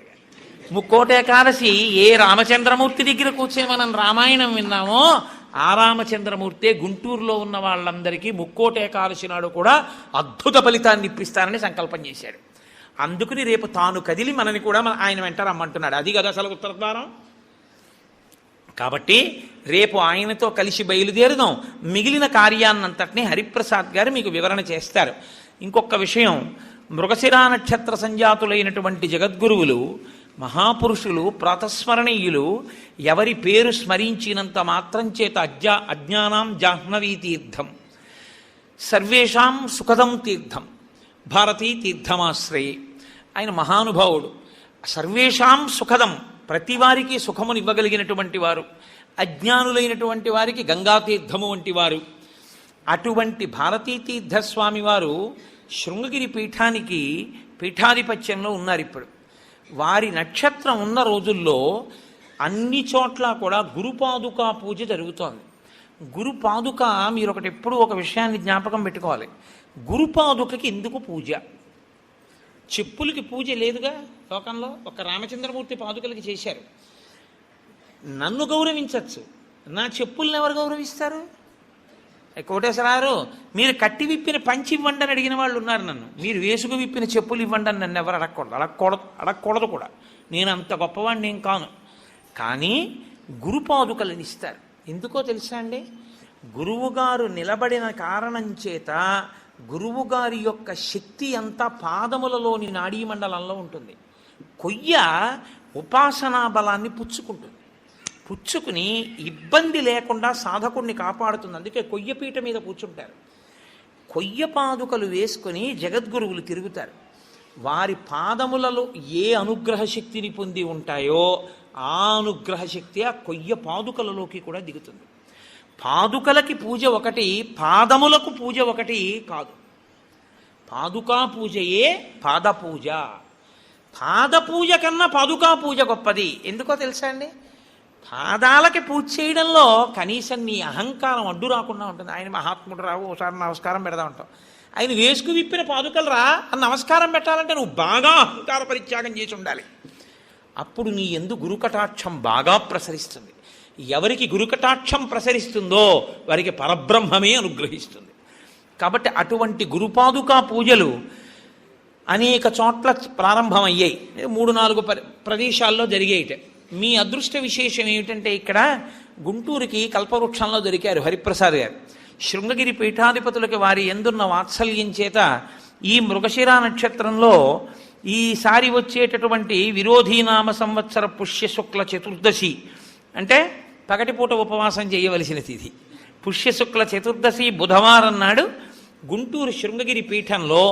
ముక్కోటే ఏకాదశి ఏ రామచంద్రమూర్తి దగ్గర కూర్చొని మనం రామాయణం విన్నామో ఆ రామచంద్రమూర్తే గుంటూరులో ఉన్న వాళ్ళందరికీ ముక్కోటే ఏకాదశి నాడు కూడా అద్భుత ఫలితాన్ని ఇప్పిస్తానని సంకల్పం చేశాడు. అందుకని రేపు తాను కదిలి మనని కూడా ఆయన వెంట రమ్మంటున్నాడు. అది కదా అసలు ఉత్తరద్వారం. కాబట్టి రేపు ఆయనతో కలిసి బయలుదేరుదాం. మిగిలిన కార్యాన్నంతటినీ హరిప్రసాద్ గారు మీకు వివరణ చేస్తారు. ఇంకొక విషయం, మృగశిరా నక్షత్ర సంజాతులైనటువంటి జగద్గురువులు, మహాపురుషులు, ప్రాతస్మరణీయులు ఎవరి పేరు స్మరించినంత మాత్రం చేత అజ్ఞానాం జాహ్నవీ తీర్థం, సర్వేషాం సుఖదం తీర్థం, భారతీ తీర్థమాశ్రయే. ఆయన మహానుభావుడు. సర్వేషాం సుఖదం, ప్రతి వారికి సుఖమునివ్వగలిగినటువంటి వారు. అజ్ఞానులైనటువంటి వారికి గంగాతీర్థము వంటి వారు. అటువంటి భారతీ తీర్థస్వామి వారు శృంగగిరి పీఠానికి పీఠాధిపత్యంలో ఉన్నారు ఇప్పుడు. వారి నక్షత్రం ఉన్న రోజుల్లో అన్ని చోట్ల కూడా గురుపాదుకా పూజ జరుగుతోంది. గురుపాదుక, మీరు ఎప్పుడు ఒక విషయాన్ని జ్ఞాపకం పెట్టుకోవాలి. గురుపాదుకకి ఎందుకు పూజ? చెప్పులకి పూజ లేదుగా లోకంలో. ఒక రామచంద్రమూర్తి పాదుకలకి చేశారు. నన్ను గౌరవించవచ్చు, నా చెప్పుల్ని ఎవరు గౌరవిస్తారు? కోటేశ్వరారు, మీరు కట్టి విప్పిన పంచి ఇవ్వండి అని అడిగిన వాళ్ళు ఉన్నారు నన్ను. మీరు వేసుకు విప్పిన చెప్పులు ఇవ్వండి అని నన్ను ఎవరు అడగకూడదు కూడా. నేను అంత గొప్పవాడిని ఏం కాను. కానీ గురుపాదుకలను ఇస్తారు. ఎందుకో తెలుసా అండి? గురువుగారు నిలబడిన కారణం చేత గురువుగారి యొక్క శక్తి అంతా పాదములలోని నాడీమండలంలో ఉంటుంది. కొయ్య ఉపాసనా బలాన్ని పుచ్చుకుంటుంది. పుచ్చుకుని ఇబ్బంది లేకుండా సాధకుడిని కాపాడుతుంది. అందుకే కొయ్యపీట మీద కూర్చుంటారు. కొయ్య పాదుకలు వేసుకొని జగద్గురువులు తిరుగుతారు. వారి పాదములలో ఏ అనుగ్రహ శక్తిని పొంది ఉంటాయో ఆ అనుగ్రహ శక్తి ఆ కొయ్య పాదుకలలోకి కూడా దిగుతుంది. పాదుకలకి పూజ ఒకటి, పాదములకు పూజ ఒకటి కాదు. పాదుకా పూజయే పాదపూజ. పాదపూజ కన్నా పాదుకా పూజ గొప్పది. ఎందుకో తెలుసా అండి? పాదాలకి పూజ చేయడంలో కనీసం నీ అహంకారం అడ్డు రాకుండా ఉంటుంది. ఆయన మహాత్ముడు రావు, ఒకసారి నమస్కారం పెడదా ఉంటాం. ఆయన వేసుకు విప్పిన పాదుకలు రా అని నమస్కారం పెట్టాలంటే నువ్వు బాగా అహంకార పరిత్యాగం చేసి ఉండాలి. అప్పుడు నీ యందు గురుకటాక్షం బాగా ప్రసరిస్తుంది. ఎవరికి గురుకటాక్షం ప్రసరిస్తుందో వారికి పరబ్రహ్మమే అనుగ్రహిస్తుంది. కాబట్టి అటువంటి గురుపాదుకా పూజలు అనేక చోట్ల ప్రారంభమయ్యాయి. 3-4 ప్రదేశాల్లో జరిగేయట. మీ అదృష్ట విశేషం ఏమిటంటే ఇక్కడ గుంటూరుకి కల్పవృక్షంలో దొరికారు హరిప్రసాద్ గారు. శృంగగిరి పీఠాధిపతులకి వారి ఎందున్న వాత్సల్యం చేత ఈ మృగశిరా నక్షత్రంలో ఈసారి వచ్చేటటువంటి విరోధీనామ సంవత్సర పుష్యశుక్ల చతుర్దశి అంటే పగటిపూట ఉపవాసం చేయవలసిన తిథి. పుష్యశుక్ల చతుర్దశి బుధవారం నాడు గుంటూరు శృంగగిరి పీఠంలో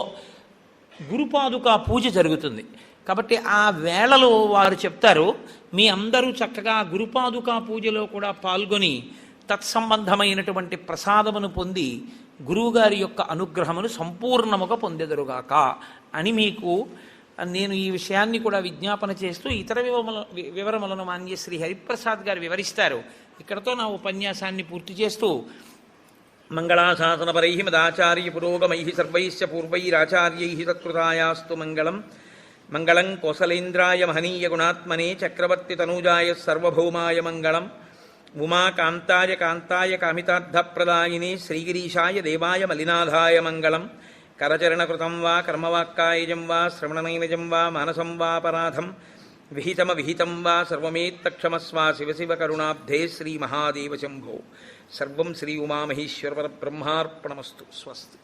గురుపాదుకా పూజ జరుగుతుంది. కాబట్టి ఆ వేళలో వారు చెప్తారు, మీ అందరూ చక్కగా గురుపాదుకా పూజలో కూడా పాల్గొని తత్సంబంధమైనటువంటి ప్రసాదమును పొంది గురువుగారి యొక్క అనుగ్రహమును సంపూర్ణముగా పొందెదరుగాక అని మీకు నేను ఈ విషయాన్ని కూడా విజ్ఞాపన చేస్తూ ఇతర వివరములను మాన్య శ్రీ హరిప్రసాద్ గారు వివరిస్తారు. ఇక్కడతో నా ఉపన్యాసాన్ని పూర్తి చేస్తూ మంగళాశాసనపరై మదాచార్య పురోగమై సర్వైశ్చ పూర్వైరాచార్యై సత్కృతాయాస్తు మంగళం. మంగళం కోసలేంద్రాయ మహనీయ గుణాత్మనే చక్రవర్తి తనూజాయ సర్వభౌమాయ మంగళం. ఉమాకాంతాయ కాంతాయ కామితార్థప్రదాయినే శ్రీగిరీశాయ దేవాయ మలినాథాయ మంగళం. కరచరణకృతం వా కర్మవాక్కాయజం వా శ్రవణనైనజం వా మానసం వాపరాధం విహితం వా సర్వమేత్తక్షమస్వ శివ శివ కరుణాబ్ధే శ్రీ మహాదేవ శంభో. సర్వం శ్రీ ఉమామహేశ్వర బ్రహ్మార్పణమస్తు. స్వస్తి.